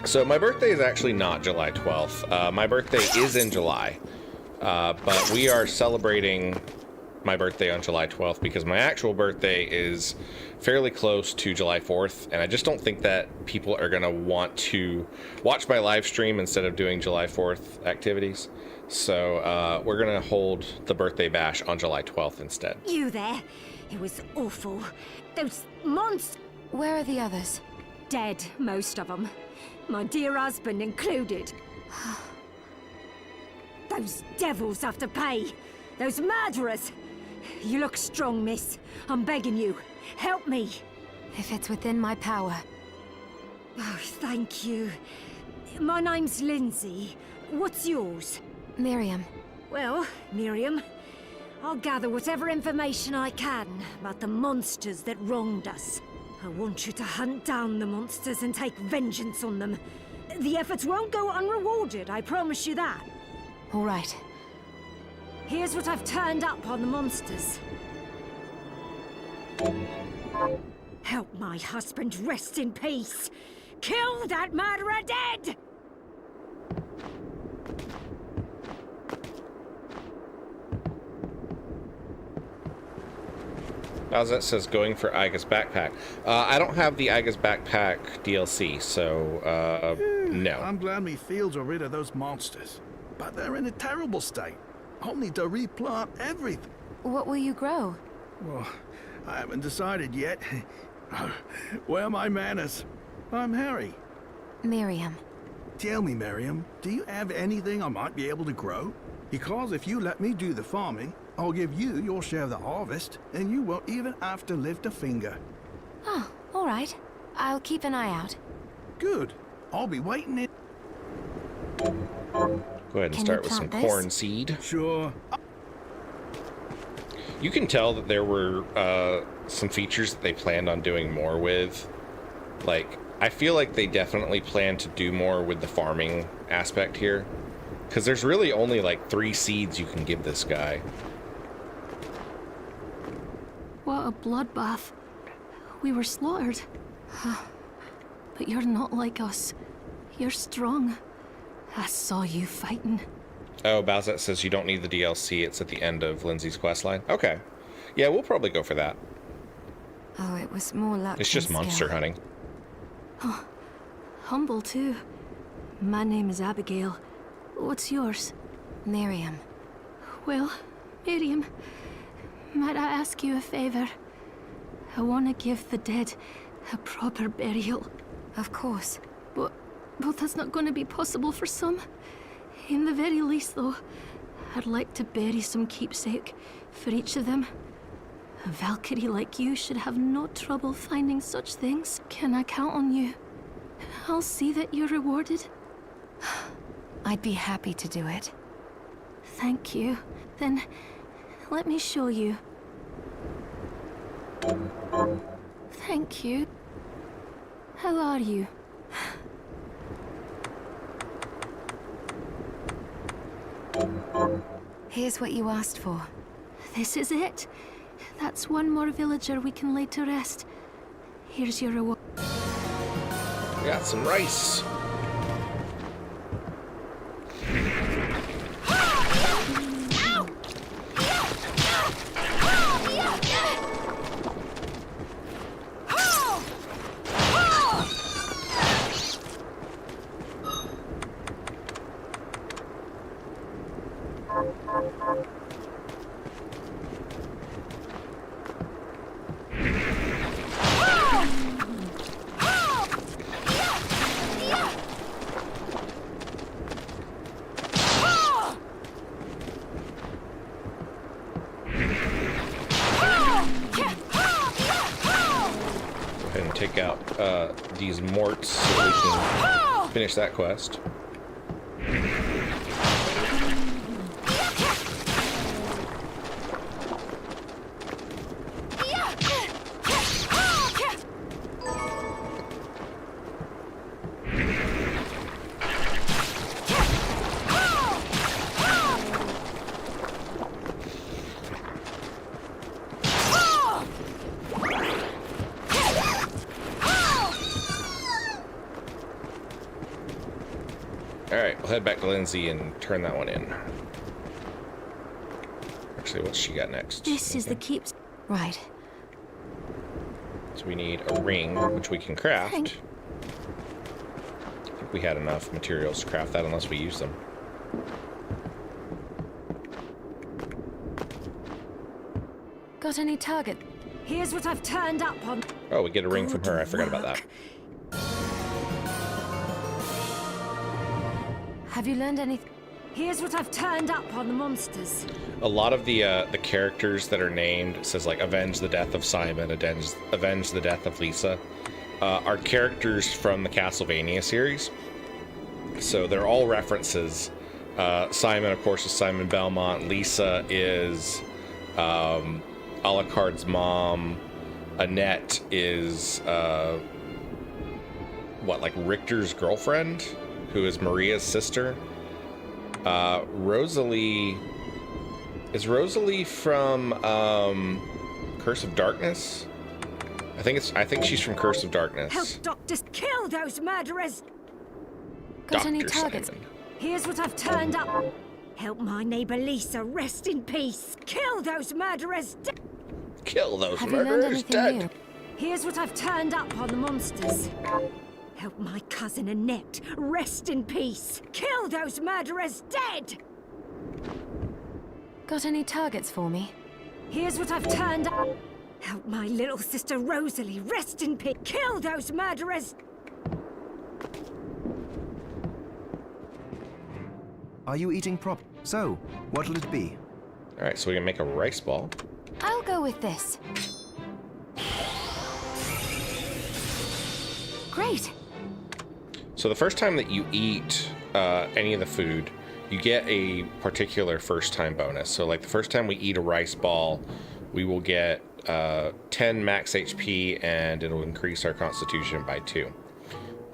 So my birthday is actually not July 12th. My birthday is in July. But we are celebrating my birthday on July 12th because my actual birthday is fairly close to July 4th. And I just don't think that people are going to want to watch my live stream instead of doing July 4th activities. So we're going to hold the birthday bash on July 12th instead. You there? It was awful. Those monsters. Where are the others? Dead, most of them. My dear husband included. Those devils have to pay. Those murderers. You look strong, miss. I'm begging you. Help me. If it's within my power. Oh, thank you. My name's Lindsay. What's yours? Miriam. Well, Miriam, I'll gather whatever information I can about the monsters that wronged us. I want you to hunt down the monsters and take vengeance on them. The efforts won't go unrewarded, I promise you that. All right. Here's what I've turned up on the monsters. Help my husband rest in peace. Kill that murderer dead! Bowsette says going for Aiga's backpack. I don't have the Aiga's backpack DLC, so no. I'm glad me fields are rid of those monsters. But they're in a terrible state. I'll need to replant everything. What will you grow? Well, I haven't decided yet. Where are my manners? I'm Harry. Miriam. Tell me, Miriam, do you have anything I might be able to grow? Because if you let me do the farming, I'll give you your share of the harvest, and you won't even have to lift a finger. Oh, all right. I'll keep an eye out. Good. I'll be waiting in. Go ahead and Can start you with some plant this? corn seed. Sure. You can tell that there were some features that they planned on doing more with. Like, I feel like they definitely plan to do more with the farming aspect here. Because there's really only like 3 seeds you can give this guy. What a bloodbath. We were slaughtered. But you're not like us. You're strong. I saw you fighting. Oh, Bowsette says you don't need the DLC. It's at the end of Lindsay's questline. Okay. Yeah, we'll probably go for that. Oh, it was more luck. It's just than monster skill. hunting. Humble, too. My name is Abigail. What's yours? Miriam. Well, Miriam, might I ask you a favor? I want to give the dead a proper burial. Of course. But that's not going to be possible for some. In the very least, though, I'd like to bury some keepsake for each of them. A Valkyrie like you should have no trouble finding such things. Can I count on you? I'll see that you're rewarded. I'd be happy to do it. Thank you. Then, let me show you. Thank you. How are you? Here's what you asked for. This is it. That's one more villager we can lay to rest. Here's your reward. We got some rice. Take out these morts so we can finish that quest. Alright, we'll head back to Lindsay and turn that one in. Actually, what's she got next? This is the keeps. Right. So we need a ring, which we can craft. I think we had enough materials to craft that unless we use them. Got any target? Here's what I've turned up on. Oh, we get a ring from her. I forgot about that. Have you learned anything? Here's what I've turned up on the monsters. A lot of the characters that are named, it says like avenge the death of Simon, avenge the death of Lisa, are characters from the Castlevania series. So they're all references. Simon, of course, is Simon Belmont. Lisa is Alucard's mom. Annette is like Richter's girlfriend, who is Maria's sister. Rosalie is Rosalie from Curse of Darkness. I think she's from Curse of Darkness. Help doctors kill those murderers. Got Dr. any targets? Simon. Here's what I've turned up. Help my neighbor Lisa rest in peace. Kill those murderers. Kill those Have you learned murderers anything dead. new? Here's what I've turned up on the monsters. Help my cousin Annette rest in peace. Kill those murderers dead. Got any targets for me? Here's what I've turned up. Help my little sister Rosalie rest in peace. Kill those murderers. Are you eating prop? So, what'll it be? All right, so we can make a rice ball. I'll go with this. Great. So the first time that you eat any of the food, you get a particular first time bonus. So like the first time we eat a rice ball, we will get 10 max HP and it'll increase our constitution by 2.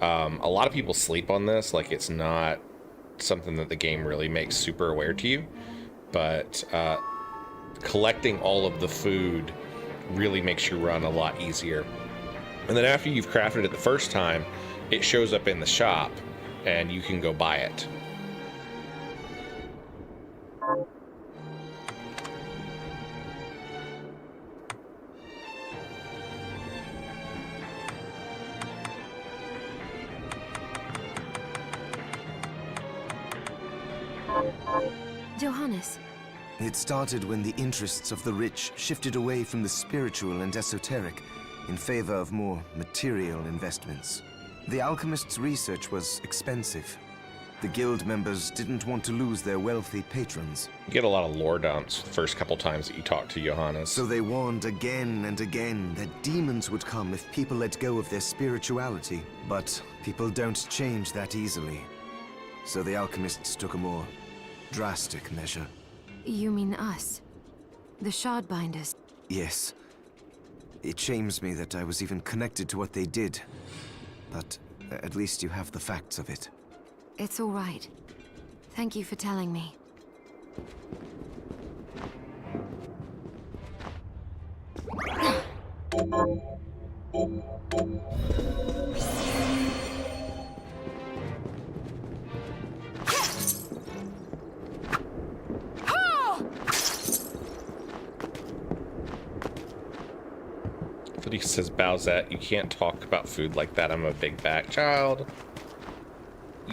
A lot of people sleep on this, like it's not something that the game really makes super aware to you, but collecting all of the food really makes you run a lot easier. And then after you've crafted it the first time, it shows up in the shop and you can go buy it. Johannes. It started when the interests of the rich shifted away from the spiritual and esoteric in favor of more material investments. The alchemist's research was expensive. The guild members didn't want to lose their wealthy patrons. You get a lot of lore dumps the first couple times that you talk to Johannes. So they warned again and again that demons would come if people let go of their spirituality. But people don't change that easily. So the alchemists took a more drastic measure. You mean us? The Shardbinders? Yes. It shames me that I was even connected to what they did. But at least you have the facts of it. It's all right. Thank you for telling me. He says, Bowsette, you can't talk about food like that. I'm a big back child.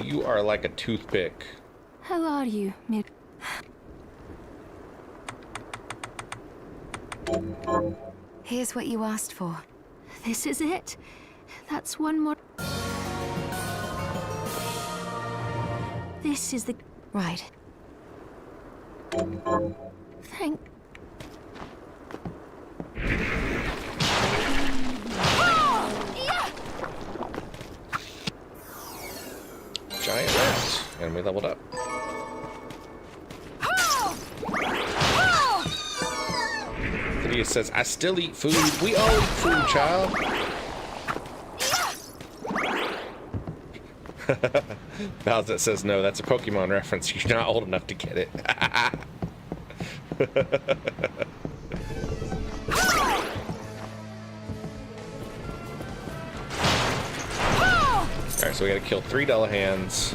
You are like a toothpick. How are you, Mid? Here's what you asked for. This is it. That's one more. This is the... Right. Thank... Giant rat, and we leveled up. Lydia says, I still eat food. We all eat food, child. Bowsette says, no, that's a Pokemon reference. You're not old enough to get it. Alright, so we gotta kill 3 Dullahans.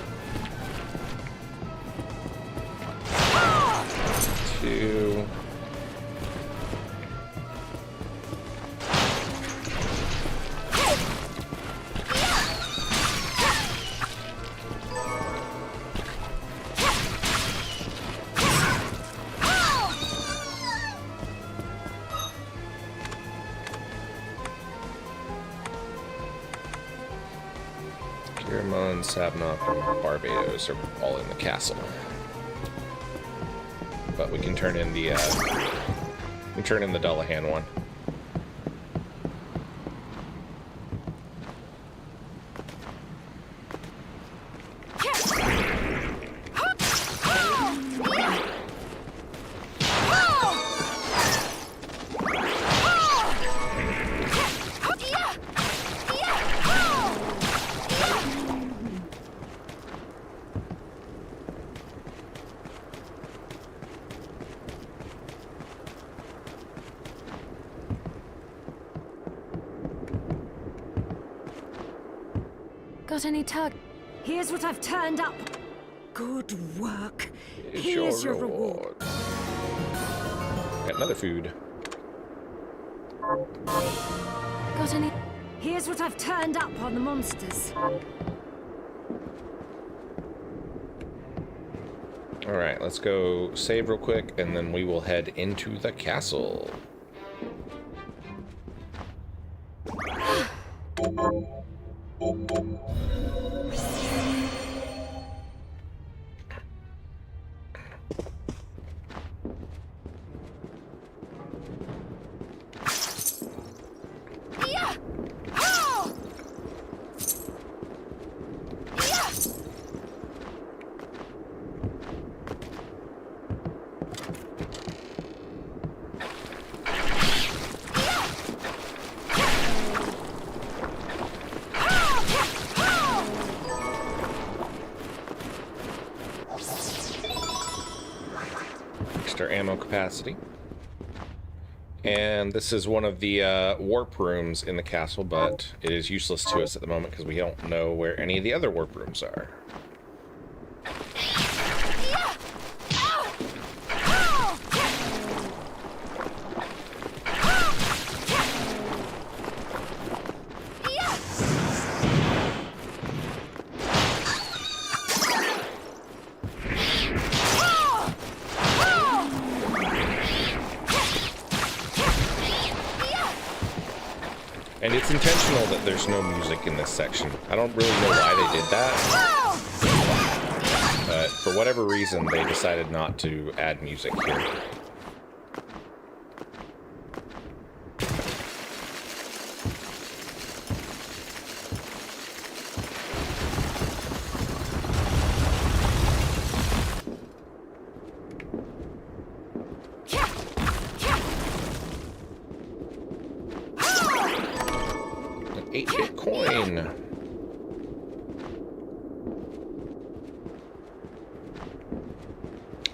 2. Sabnock and Barbados are all in the castle, but we can turn in the Dullahan one. Got any tug? Here's what I've turned up. Good work. Here's Here's your reward. Got another food. Got any? Here's what I've turned up on the monsters. Alright, let's go save real quick, and then we will head into the castle. ammo capacity. And this is one of the warp rooms in the castle, but it is useless to us at the moment because we don't know where any of the other warp rooms are. And it's intentional that there's no music in this section. I don't really know why they did that, but for whatever reason, they decided not to add music here.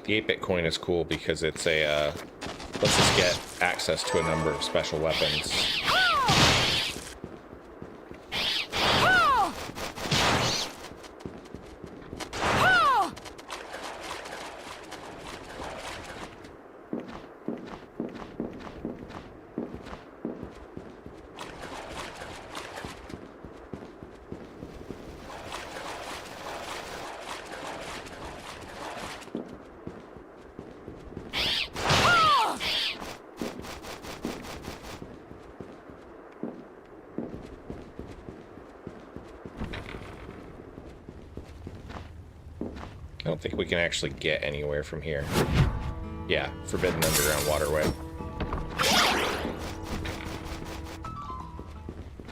The 8-bit coin is cool because it's a lets us get access to a number of special weapons. I don't think we can actually get anywhere from here. Yeah, forbidden underground waterway.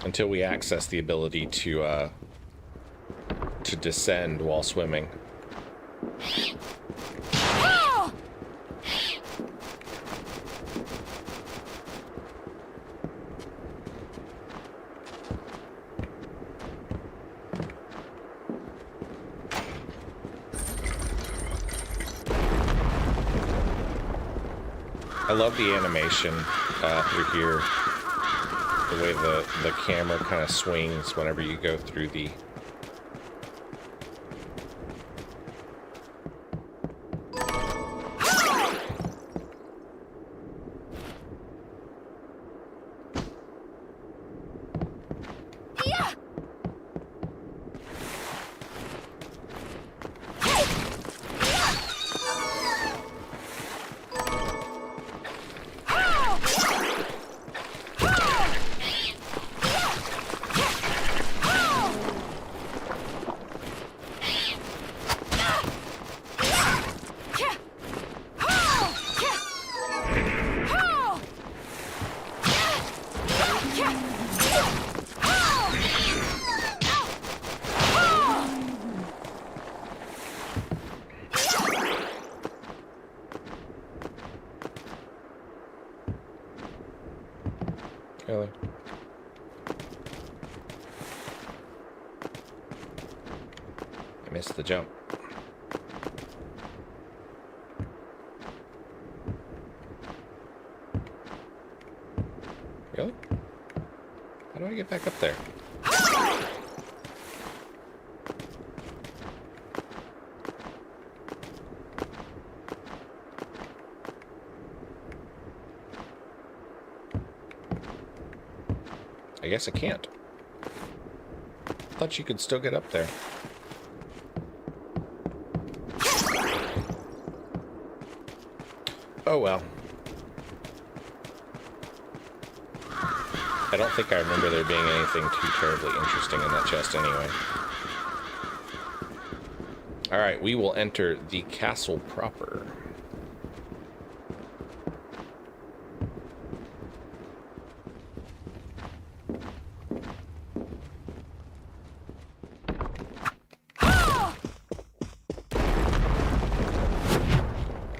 Until we access the ability to descend while swimming. I love the animation through here. The way the camera kind of swings whenever you go through the... Really? I missed the jump. Really? How do I get back up there? I guess I can't. Thought you could still get up there. Oh well. I don't think I remember there being anything too terribly interesting in that chest anyway. Alright, we will enter the castle proper.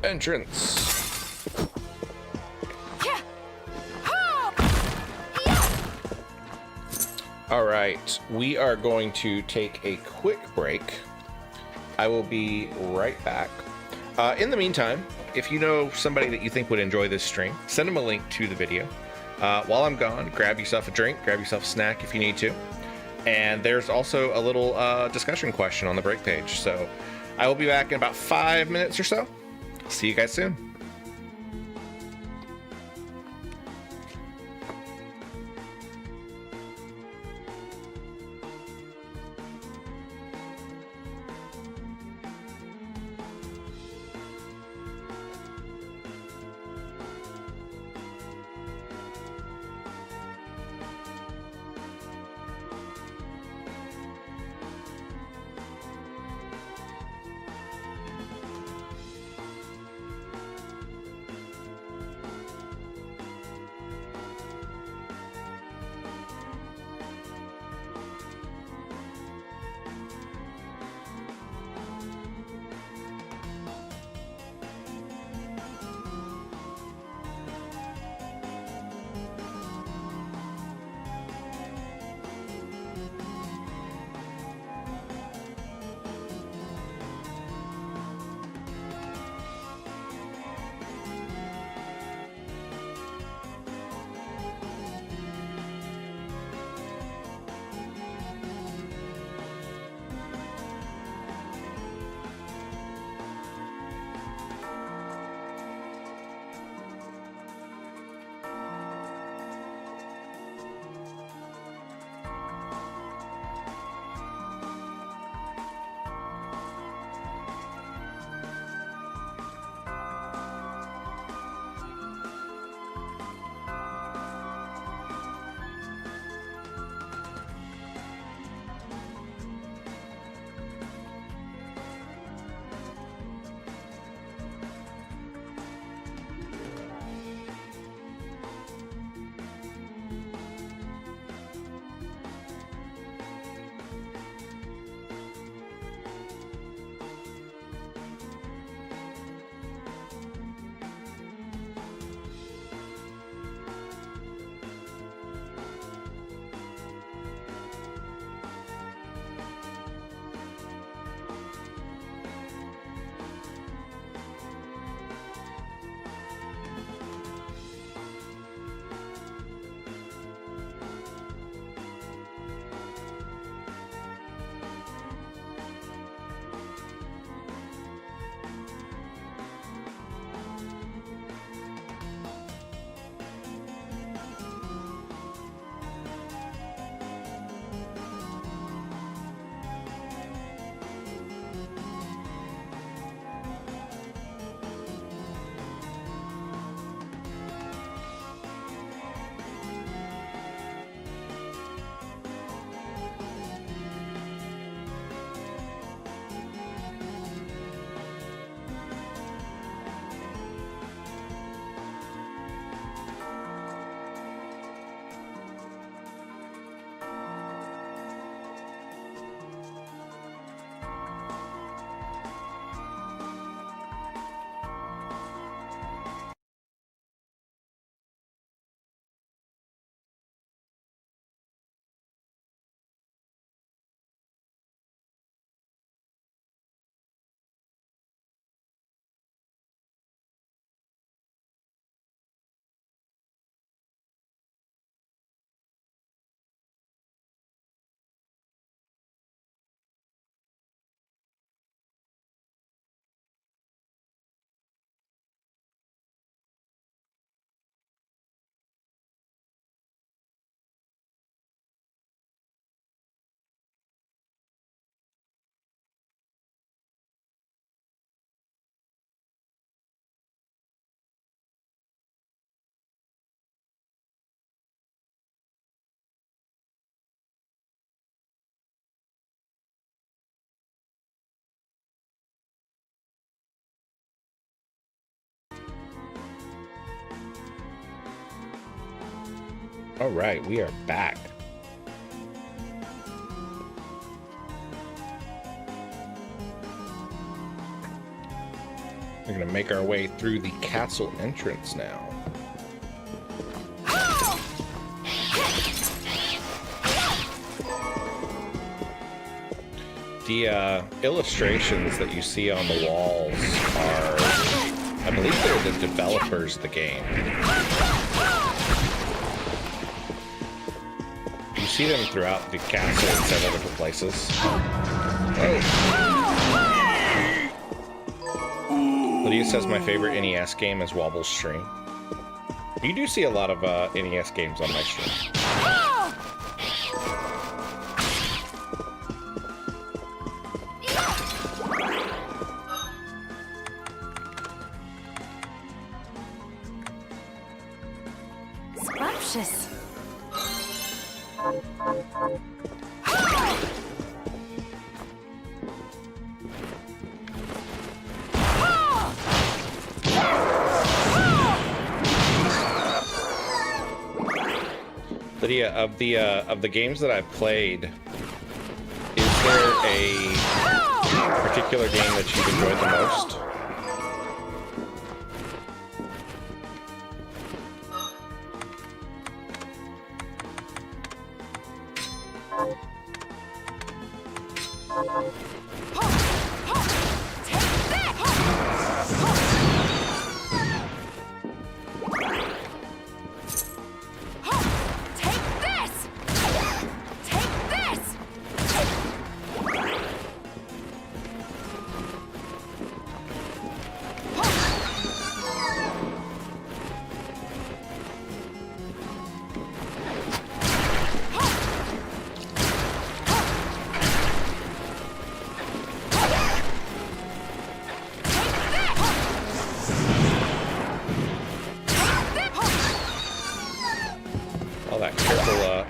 Entrance. All right, we are going to take a quick break. I will be right back. In the meantime, if you know somebody that you think would enjoy this stream, send them a link to the video. While I'm gone, grab yourself a drink, grab yourself a snack if you need to. And there's also a little discussion question on the break page. So I will be back in about 5 minutes or so. See you guys soon. All right, we are back. We're gonna make our way through the castle entrance now. The illustrations that you see on the walls are I believe they're the developers of the game. You see them throughout the castle in several different places. Lydia says my favorite NES game is Wobble Stream. You do see a lot of NES games on my stream. Scrumptious. Lydia, of the games that I've played, is there a particular game that you've enjoyed the most?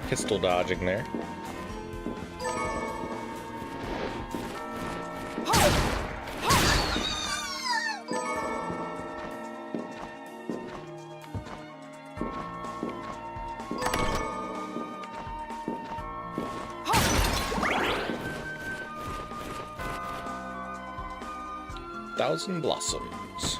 Pistol dodging there. Thousand Blossoms.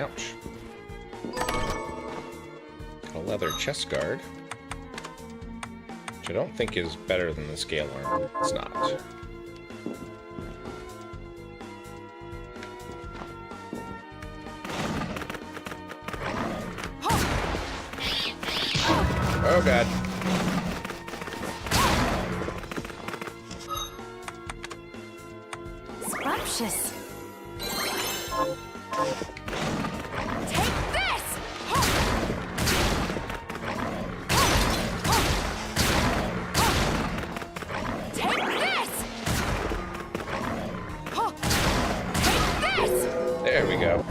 Ouch. A leather chest guard, which I don't think is better than the scale armor. It's not. Oh god. Scrumptious. There we go.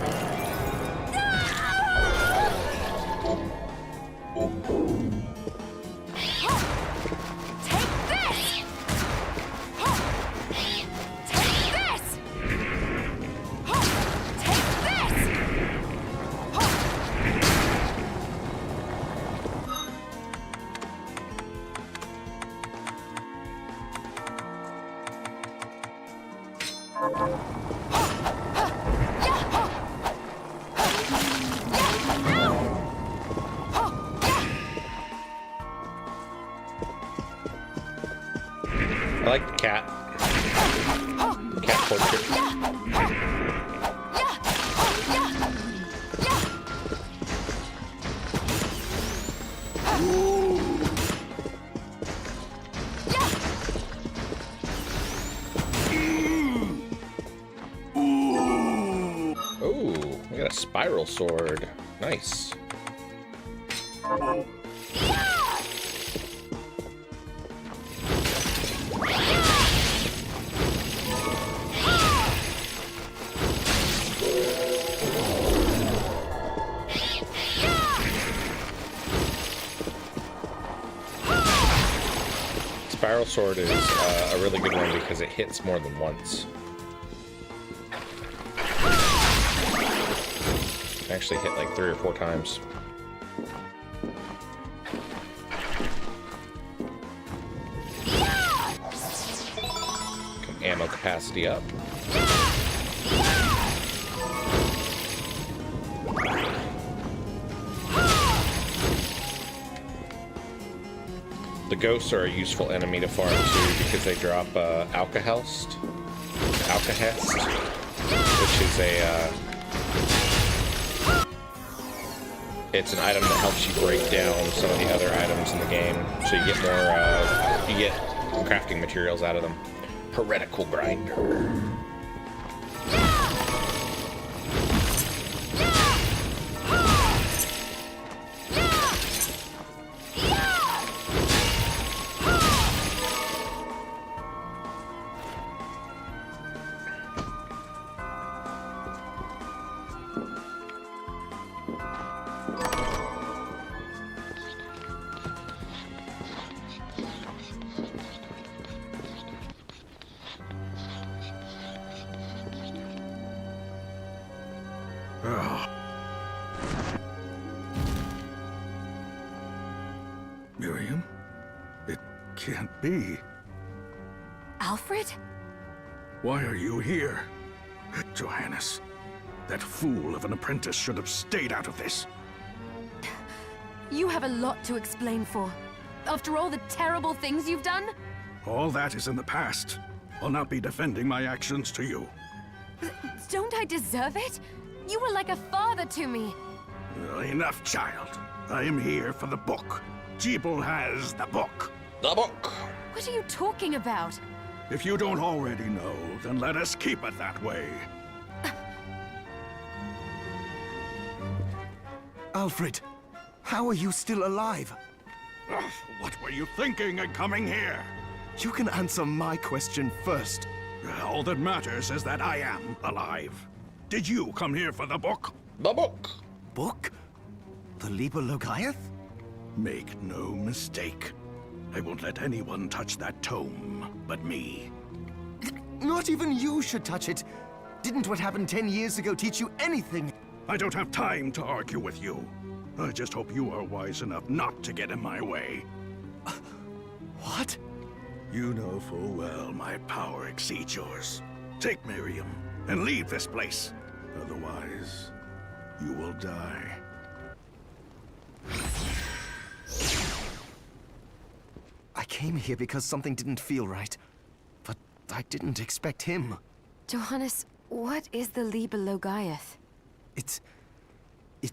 I like the cat. Cat portrait. Oh, we got a spiral sword. Nice. Spiral sword is a really good one because it hits more than once. It actually hit like 3 or 4 times. ammo capacity up. The ghosts are a useful enemy to farm too because they drop Alkahest, which is it's an item that helps you break down some of the other items in the game, so you get more, you get crafting materials out of them. Heretical grinder. Miriam? It can't be. Alfred? Why are you here? Johannes, that fool of an apprentice should have stayed out of this. You have a lot to explain for. After all the terrible things you've done? All that is in the past. I'll not be defending my actions to you. Don't I deserve it? You were like a father to me. Enough, child. I am here for the book. Jeeble has the book. The book. What are you talking about? If you don't already know, then let us keep it that way. Alfred, how are you still alive? Ugh, what were you thinking in coming here? You can answer my question first. All that matters is that I am alive. Did you come here for the book? The book. Book? The Liber Logaeth? Make no mistake. I won't let anyone touch that tome but me. Not even you should touch it. Didn't what happened 10 years ago teach you anything? I don't have time to argue with you. I just hope you are wise enough not to get in my way. What? You know full well my power exceeds yours. Take Miriam and leave this place. Otherwise, you will die. I came here because something didn't feel right. But I didn't expect him. Johannes, what is the Liber Logaeth? It's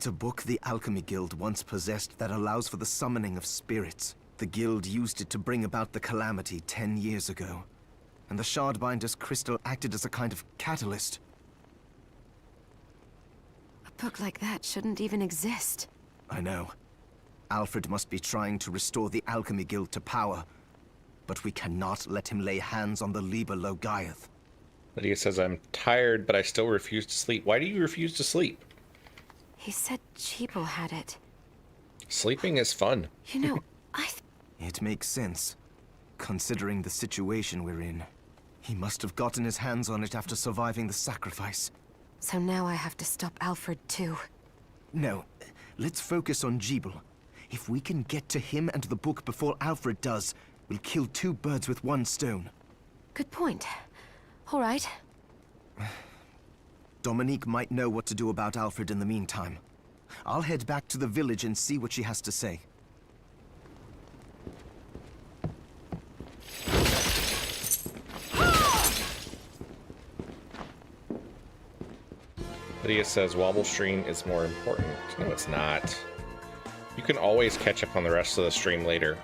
a book the Alchemy Guild once possessed that allows for the summoning of spirits. The guild used it to bring about the calamity 10 years ago. And the Shardbinder's crystal acted as a kind of catalyst. A book like that shouldn't even exist. I know. Alfred must be trying to restore the Alchemy Guild to power. But we cannot let him lay hands on the Liber Logaeth. Lydia says, I'm tired, but I still refuse to sleep. Why do you refuse to sleep? He said Jeeble had it. Sleeping is fun. You know, It makes sense, considering the situation we're in. He must have gotten his hands on it after surviving the sacrifice. So now I have to stop Alfred too. No, let's focus on Jeeble. If we can get to him and the book before Alfred does, we'll kill two birds with one stone. Good point. All right. Dominique might know what to do about Alfred in the meantime. I'll head back to the village and see what she has to say. Lydia says WobbleStream is more important. No, it's not. You can always catch up on the rest of the stream later.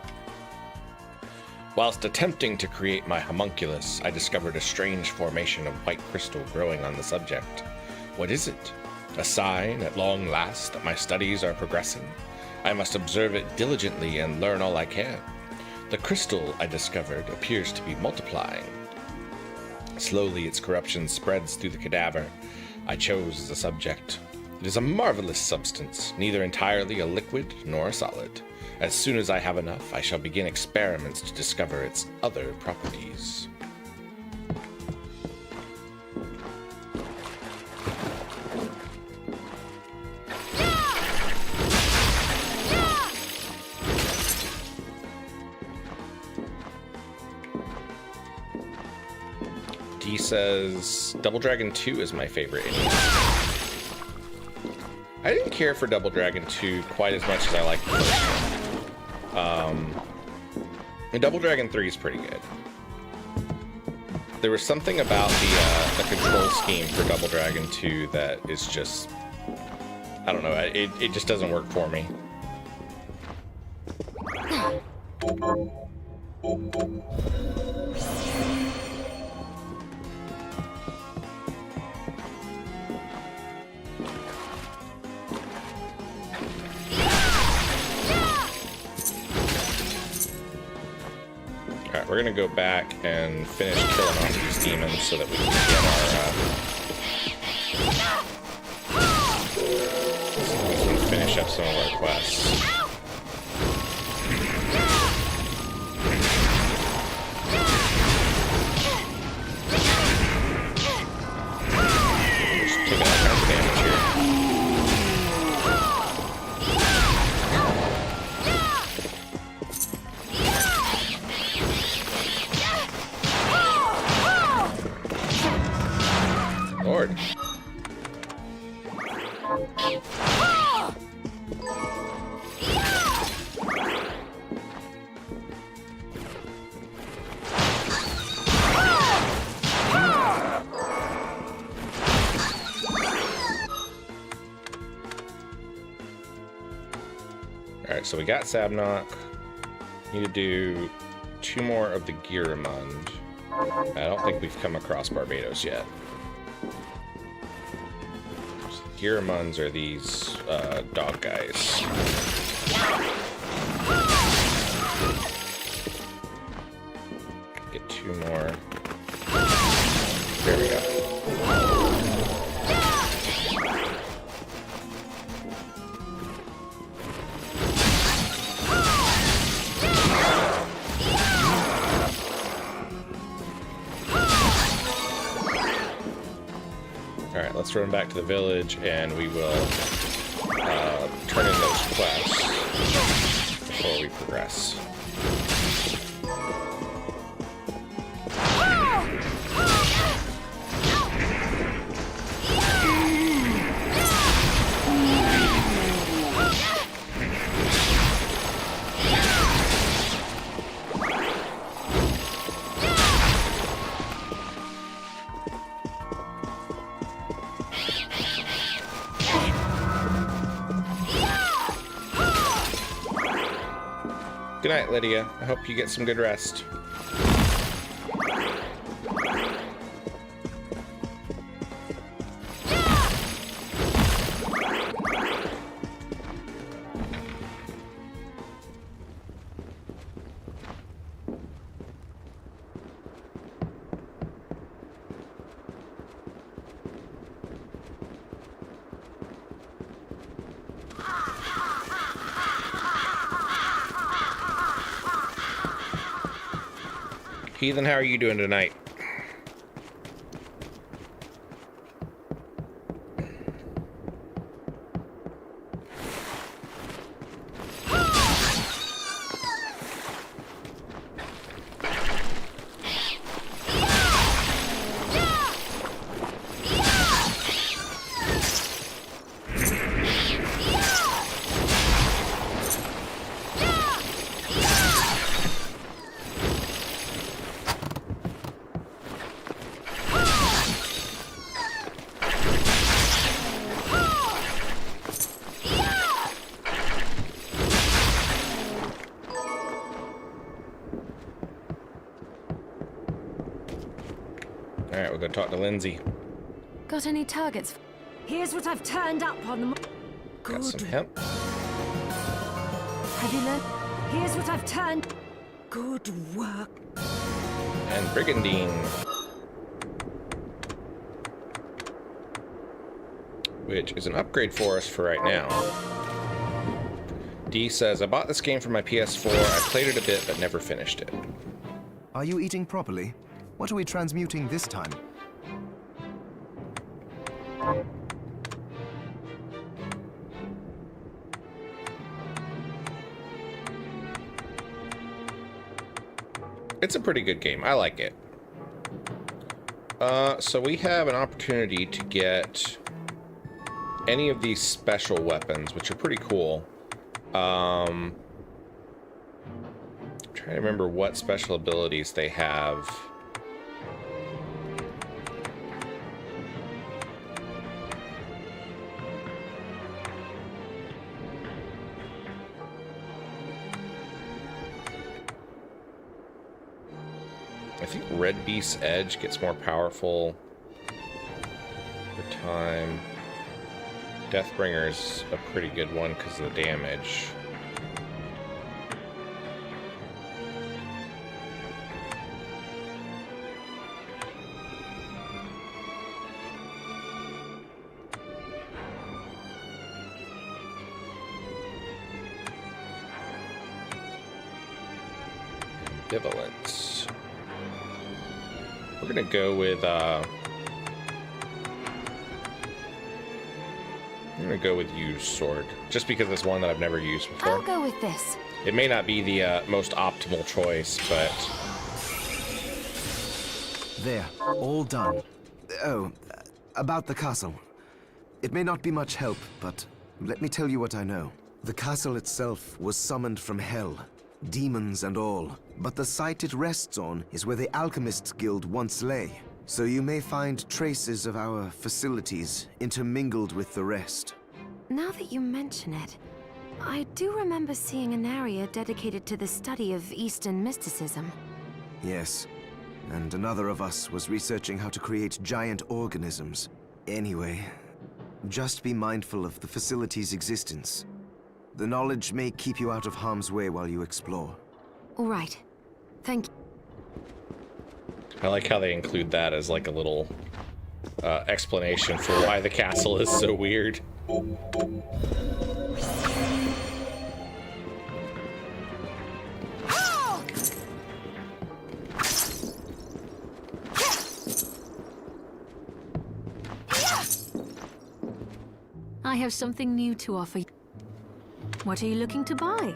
Whilst attempting to create my homunculus, I discovered a strange formation of white crystal growing on the subject. What is it? A sign, at long last, that my studies are progressing? I must observe it diligently and learn all I can. The crystal, I discovered, appears to be multiplying. Slowly its corruption spreads through the cadaver I chose as a subject. It is a marvelous substance, neither entirely a liquid nor a solid. As soon as I have enough, I shall begin experiments to discover its other properties. says Double Dragon 2 is my favorite NES. I didn't care for Double Dragon 2 quite as much as I liked the first one. And Double Dragon 3 is pretty good. There was something about the control scheme for Double Dragon 2 that is just, I don't know, it just doesn't work for me. Alright, we're gonna go back and finish killing off these demons so that we can get our, we can finish up some of our quests. Just taking all kinds of damage here. Lord. Alright, so we got Sabnock. Need to do 2 more of the Giramund. I don't think we've come across Barbados yet. Giramunds are these dog guys. Get 2 more. There we go. Alright, let's run back to the village and we will turn in those quests before we progress. Good night, Lydia. I hope you get some good rest. Heathen, how are you doing tonight? Alright, we're gonna talk to Lindsay. Got any targets? Here's what I've turned up on the... Got some hemp. Have you learned? Here's what I've turned... Good work. And Brigandine. Which is an upgrade for us for right now. D says, I bought this game for my PS4. I played it a bit, but never finished it. Are you eating properly? What are we transmuting this time? It's a pretty good game. I like it. So we have an opportunity to get any of these special weapons, which are pretty cool. I'm trying to remember what special abilities they have. I think Red Beast's Edge gets more powerful over time. Deathbringer's a pretty good one because of the damage. Ambivalence. We're gonna go with Used Sword, just because it's one that I've never used before. I'll go with this. It may not be the most optimal choice, but There, all done. Oh, about the castle. It may not be much help, but let me tell you what I know. The castle itself was summoned from hell, demons and all. But the site it rests on is where the Alchemists Guild once lay. So you may find traces of our facilities intermingled with the rest. Now that you mention it, I do remember seeing an area dedicated to the study of Eastern mysticism. Yes, and another of us was researching how to create giant organisms. Anyway, just be mindful of the facility's existence. The knowledge may keep you out of harm's way while you explore. All right. Thank you. I like how they include that as like a little explanation for why the castle is so weird. I have something new to offer. What are you looking to buy?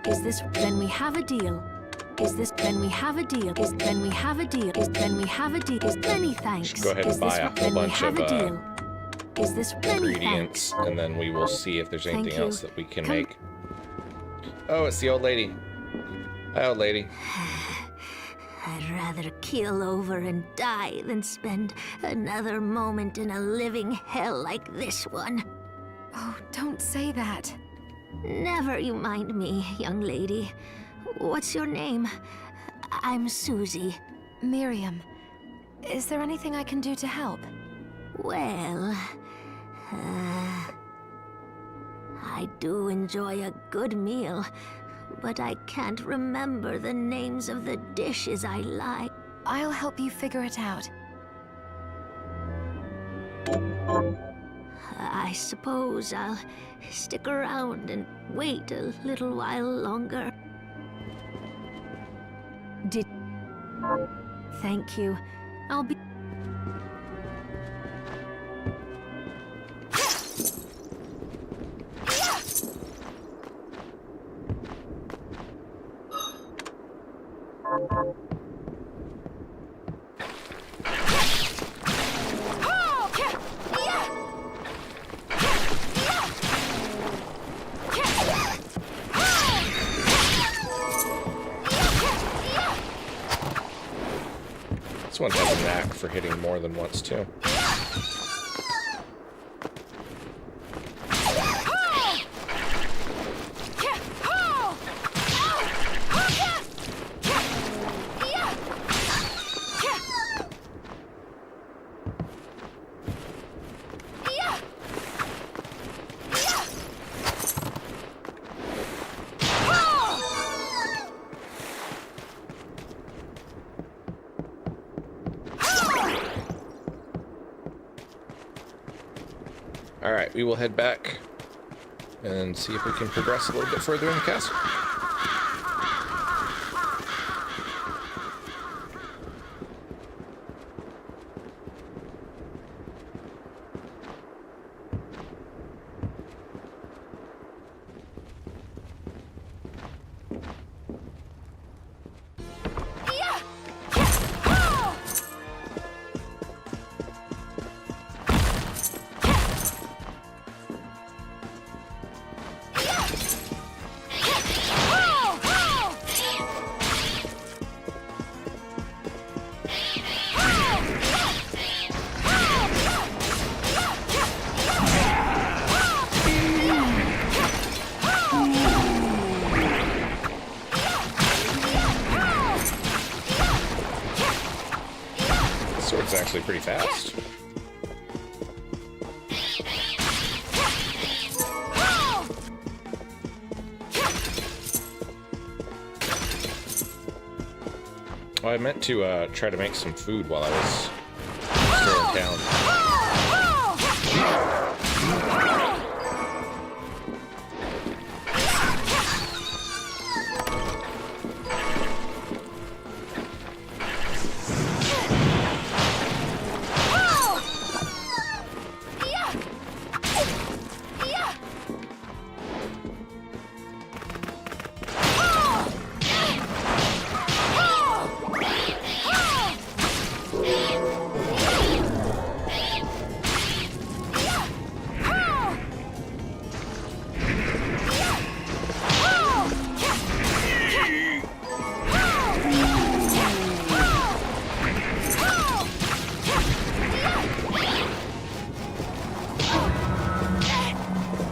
Is this then we have a deal? Is this then we have a deal? Is then we have a deal? Is then we have a deal? Is many thanks? Go ahead and buy a whole bunch of Is this many ingredients, thanks? and then we will see if there's anything Thank you. else that we can make. Oh, it's the old lady. Hi, old lady. I'd rather keel over and die than spend another moment in a living hell like this one. Oh, don't say that. Never you mind me, young lady. What's your name? I'm Susie. Miriam, is there anything I can do to help? Well, I do enjoy a good meal, but I can't remember the names of the dishes I like. I'll help you figure it out. I suppose I'll stick around and wait a little while longer. Thank you. I'll be. This one has a knack for hitting more than once, too. Alright, we will head back and see if we can progress a little bit further in the castle. pretty fast. Oh, I meant to try to make some food while I was still in town.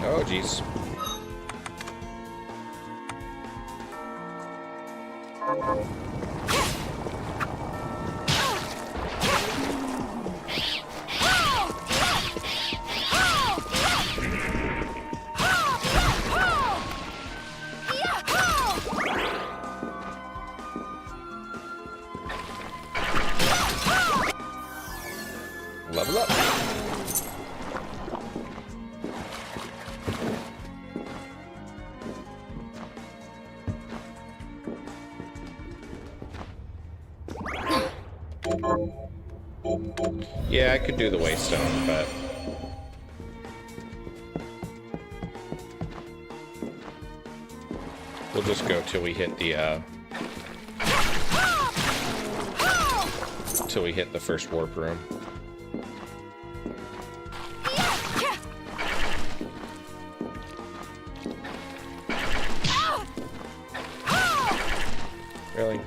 Oh, jeez. Level up. Yeah, I could do the Waystone, but we'll just go till we hit the first warp room. Really?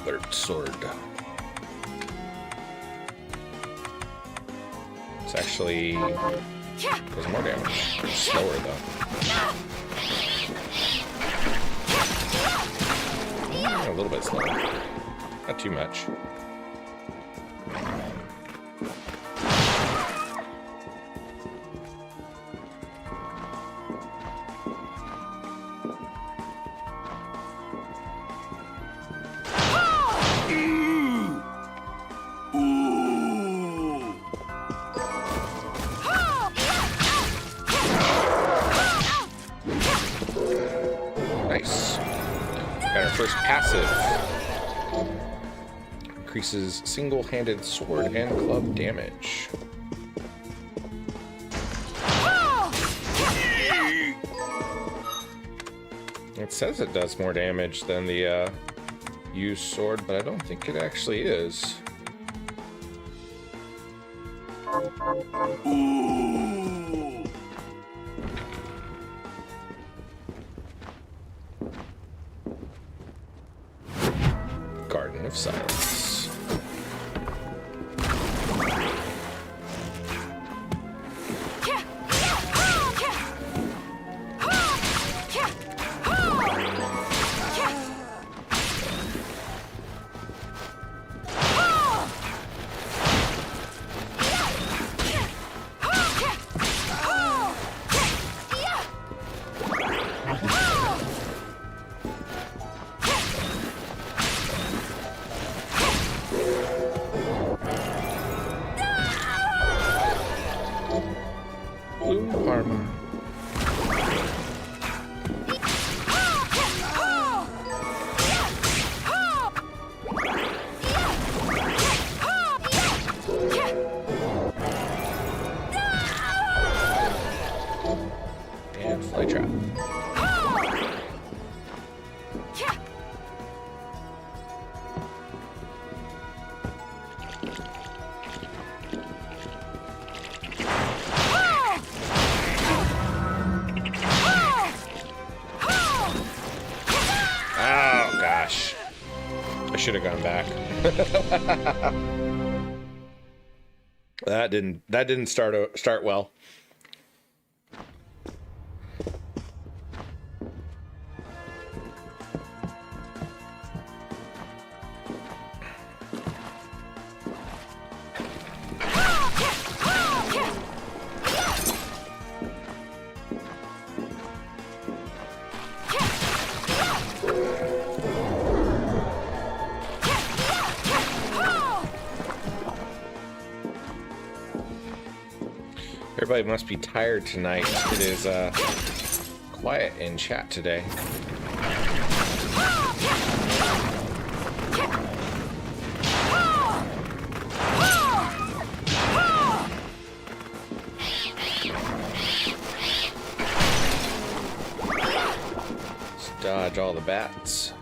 Third sword. It's actually does more damage. It's slower though. A little bit slower. Not too much. Nice. Got our first passive. Increases single-handed sword and club damage. It says it does more damage than the used sword, but I don't think it actually is. Garden of Silence. Blue armor. And fly trap. should have gone back. That didn't start well. Everybody must be tired tonight. It is quiet in chat today. Let's dodge all the bats.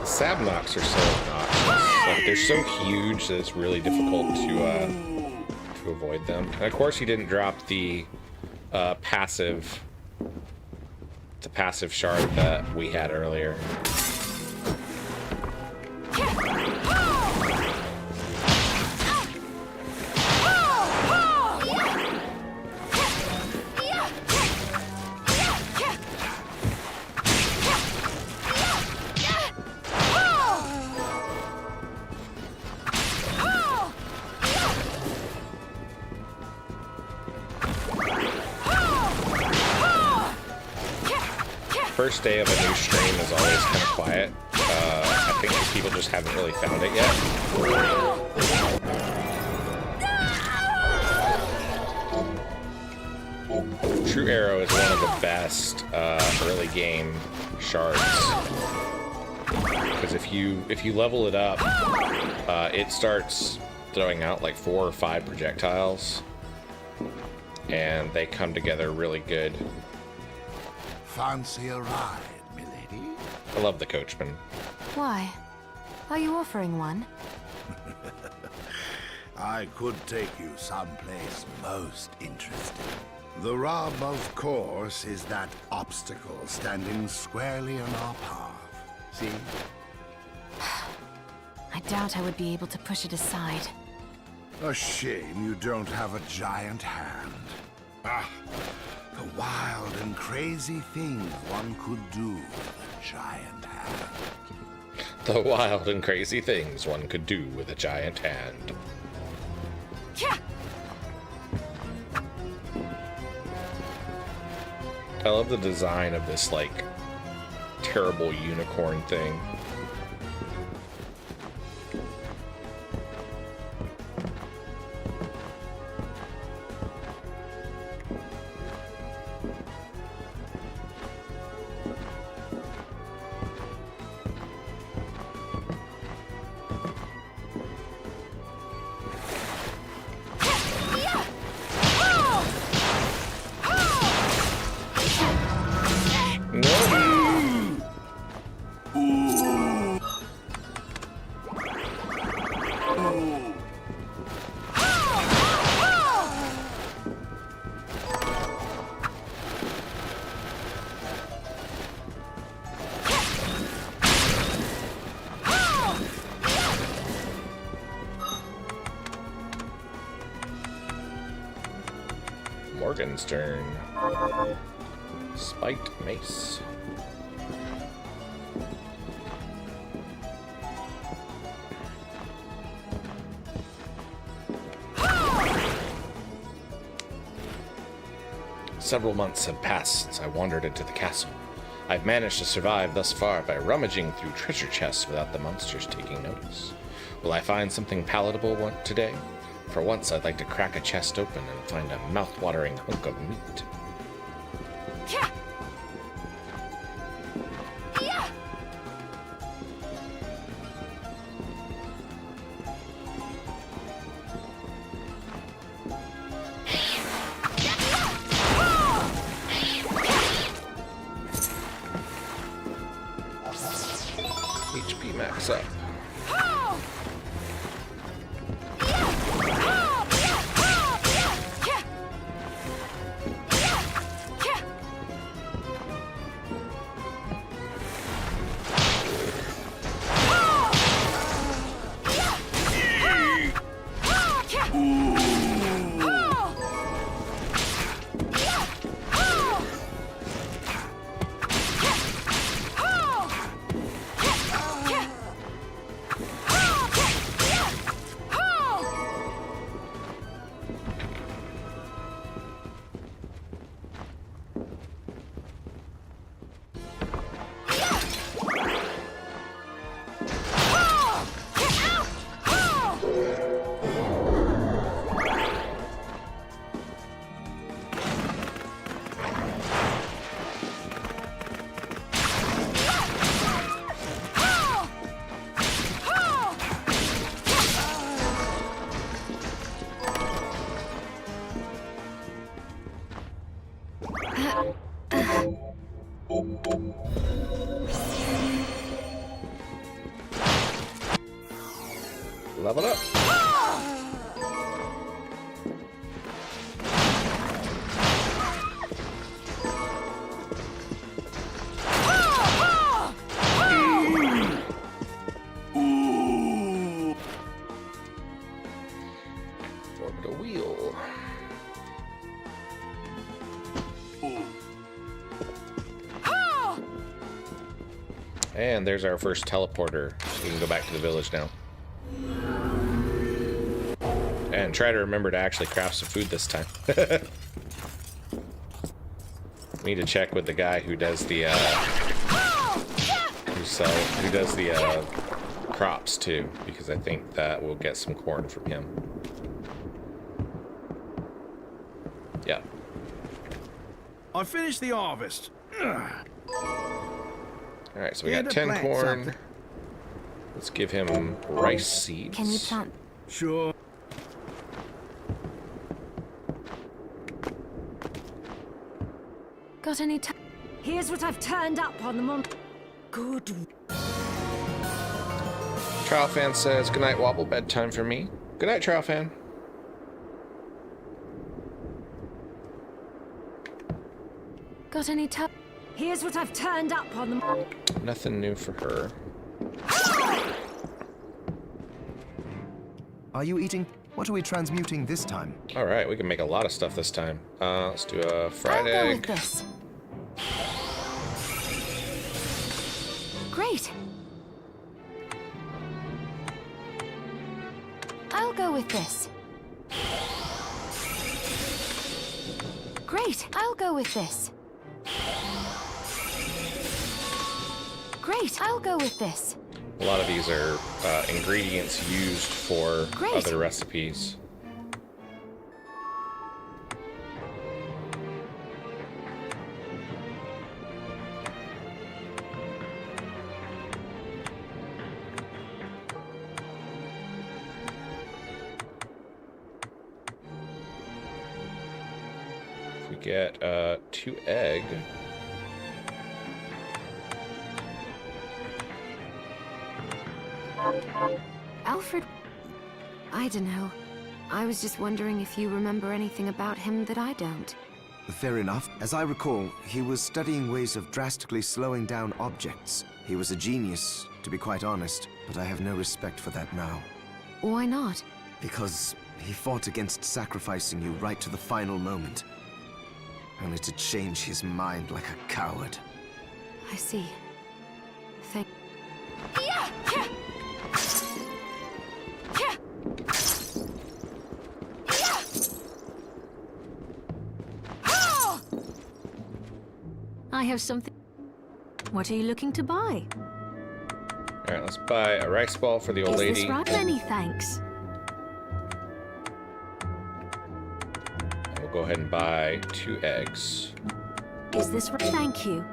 Sabnocks are so obnoxious. Like, they're so huge that it's really difficult to avoid them. And of course, he didn't drop the passive shard that we had earlier. First day of a new stream is always kind of quiet. I think people just haven't really found it yet. True Arrow is one of the best early game shards, because if you level it up, it starts throwing out like 4 or 5 projectiles, and they come together really good. Fancy a ride, milady? I love the coachman. Why? Are you offering one? I could take you someplace most interesting. The rub, of course, is that obstacle standing squarely in our path. See? I doubt I would be able to push it aside. A shame you don't have a giant hand. Ah, the wild and crazy things one could do with a giant hand. The wild and crazy things one could do with a giant hand. I love the design of this, like, terrible unicorn thing. Morgan's turn. Spiked mace. Several months have passed since I wandered into the castle. I've managed to survive thus far by rummaging through treasure chests without the monsters taking notice. Will I find something palatable today? For once, I'd like to crack a chest open and find a mouth-watering hunk of meat. HP max up. Level up. Orbital wheel. And there's our first teleporter. We can go back to the village now. And try to remember to actually craft some food this time. We need to check with the guy who does the who does the crops too, because I think that we'll get some corn from him. Yeah. I finished the harvest. Alright, so we got 10 corn. Something. Let's give him rice seeds. Can you plant? Sure. Got any Here's what I've turned up on the Good. Trial Fan says, "Good night, Wobble. Bedtime for me." Good night, Trial Fan. Got any Here's what I've turned up on the Nothing new for her. Are you eating? What are we transmuting this time? All right, we can make a lot of stuff this time. Let's do a fried I'll go egg. with this. Great. I'll go with this. Great. I'll go with this. Great. I'll go with this. A lot of these are ingredients used for other recipes. If we get 2 egg. Alfred, I don't know. I was just wondering if you remember anything about him that I don't. Fair enough. As I recall, he was studying ways of drastically slowing down objects. He was a genius, to be quite honest, but I have no respect for that now. Why not? Because he fought against sacrificing you right to the final moment. Only to change his mind like a coward. I see. Thank... I have something. What are you looking to buy? All right, let's buy a rice ball for the old Is lady. this right? Many thanks. And we'll go ahead and buy 2 eggs. Is this right? Thank you.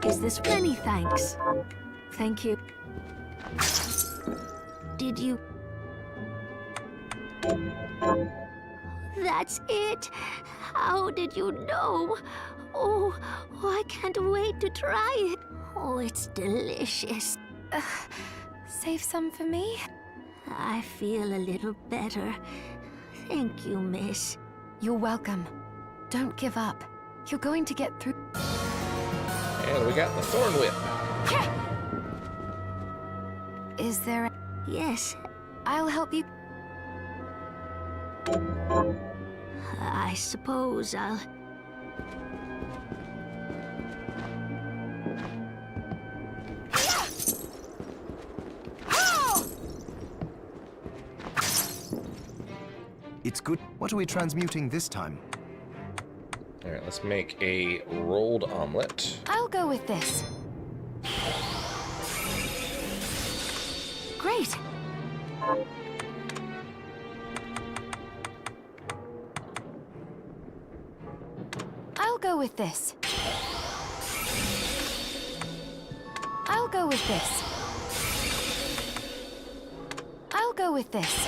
Is this many thanks? Thank you. Did you... That's it! How did you know? Oh, I can't wait to try it. Oh, it's delicious. Save some for me? I feel a little better. Thank you, miss. You're welcome. Don't give up. You're going to get through. And we got the Thorn Whip. Is there... Yes, I'll help you. I suppose I'll... It's good. What are we transmuting this time? All right, let's make a rolled omelet. I'll go with this. Great. I'll go with this. I'll go with this. I'll go with this.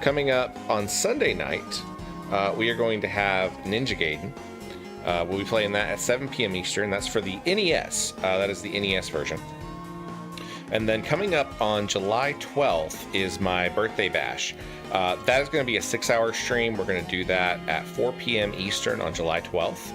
Coming up on Sunday night, we are going to have Ninja Gaiden. We'll be playing that at 7 p.m. Eastern. That's for the NES. That is the NES version. And then coming up on July 12th is my birthday bash. That is going to be a 6-hour stream. We're going to do that at 4 p.m. Eastern on July 12th.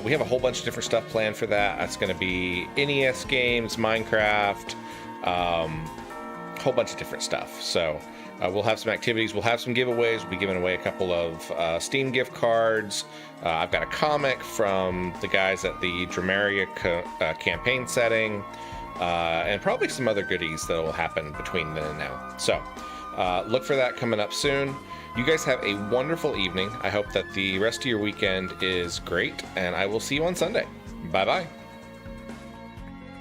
We have a whole bunch of different stuff planned for that. That's going to be NES games, Minecraft, whole bunch of different stuff. So we'll have some activities. We'll have some giveaways. We'll be giving away a couple of Steam gift cards. I've got a comic from the guys at the Dramaria campaign setting. And probably some other goodies that will happen between then and now. So look for that coming up soon. You guys have a wonderful evening. I hope that the rest of your weekend is great, and I will see you on Sunday. Bye-bye.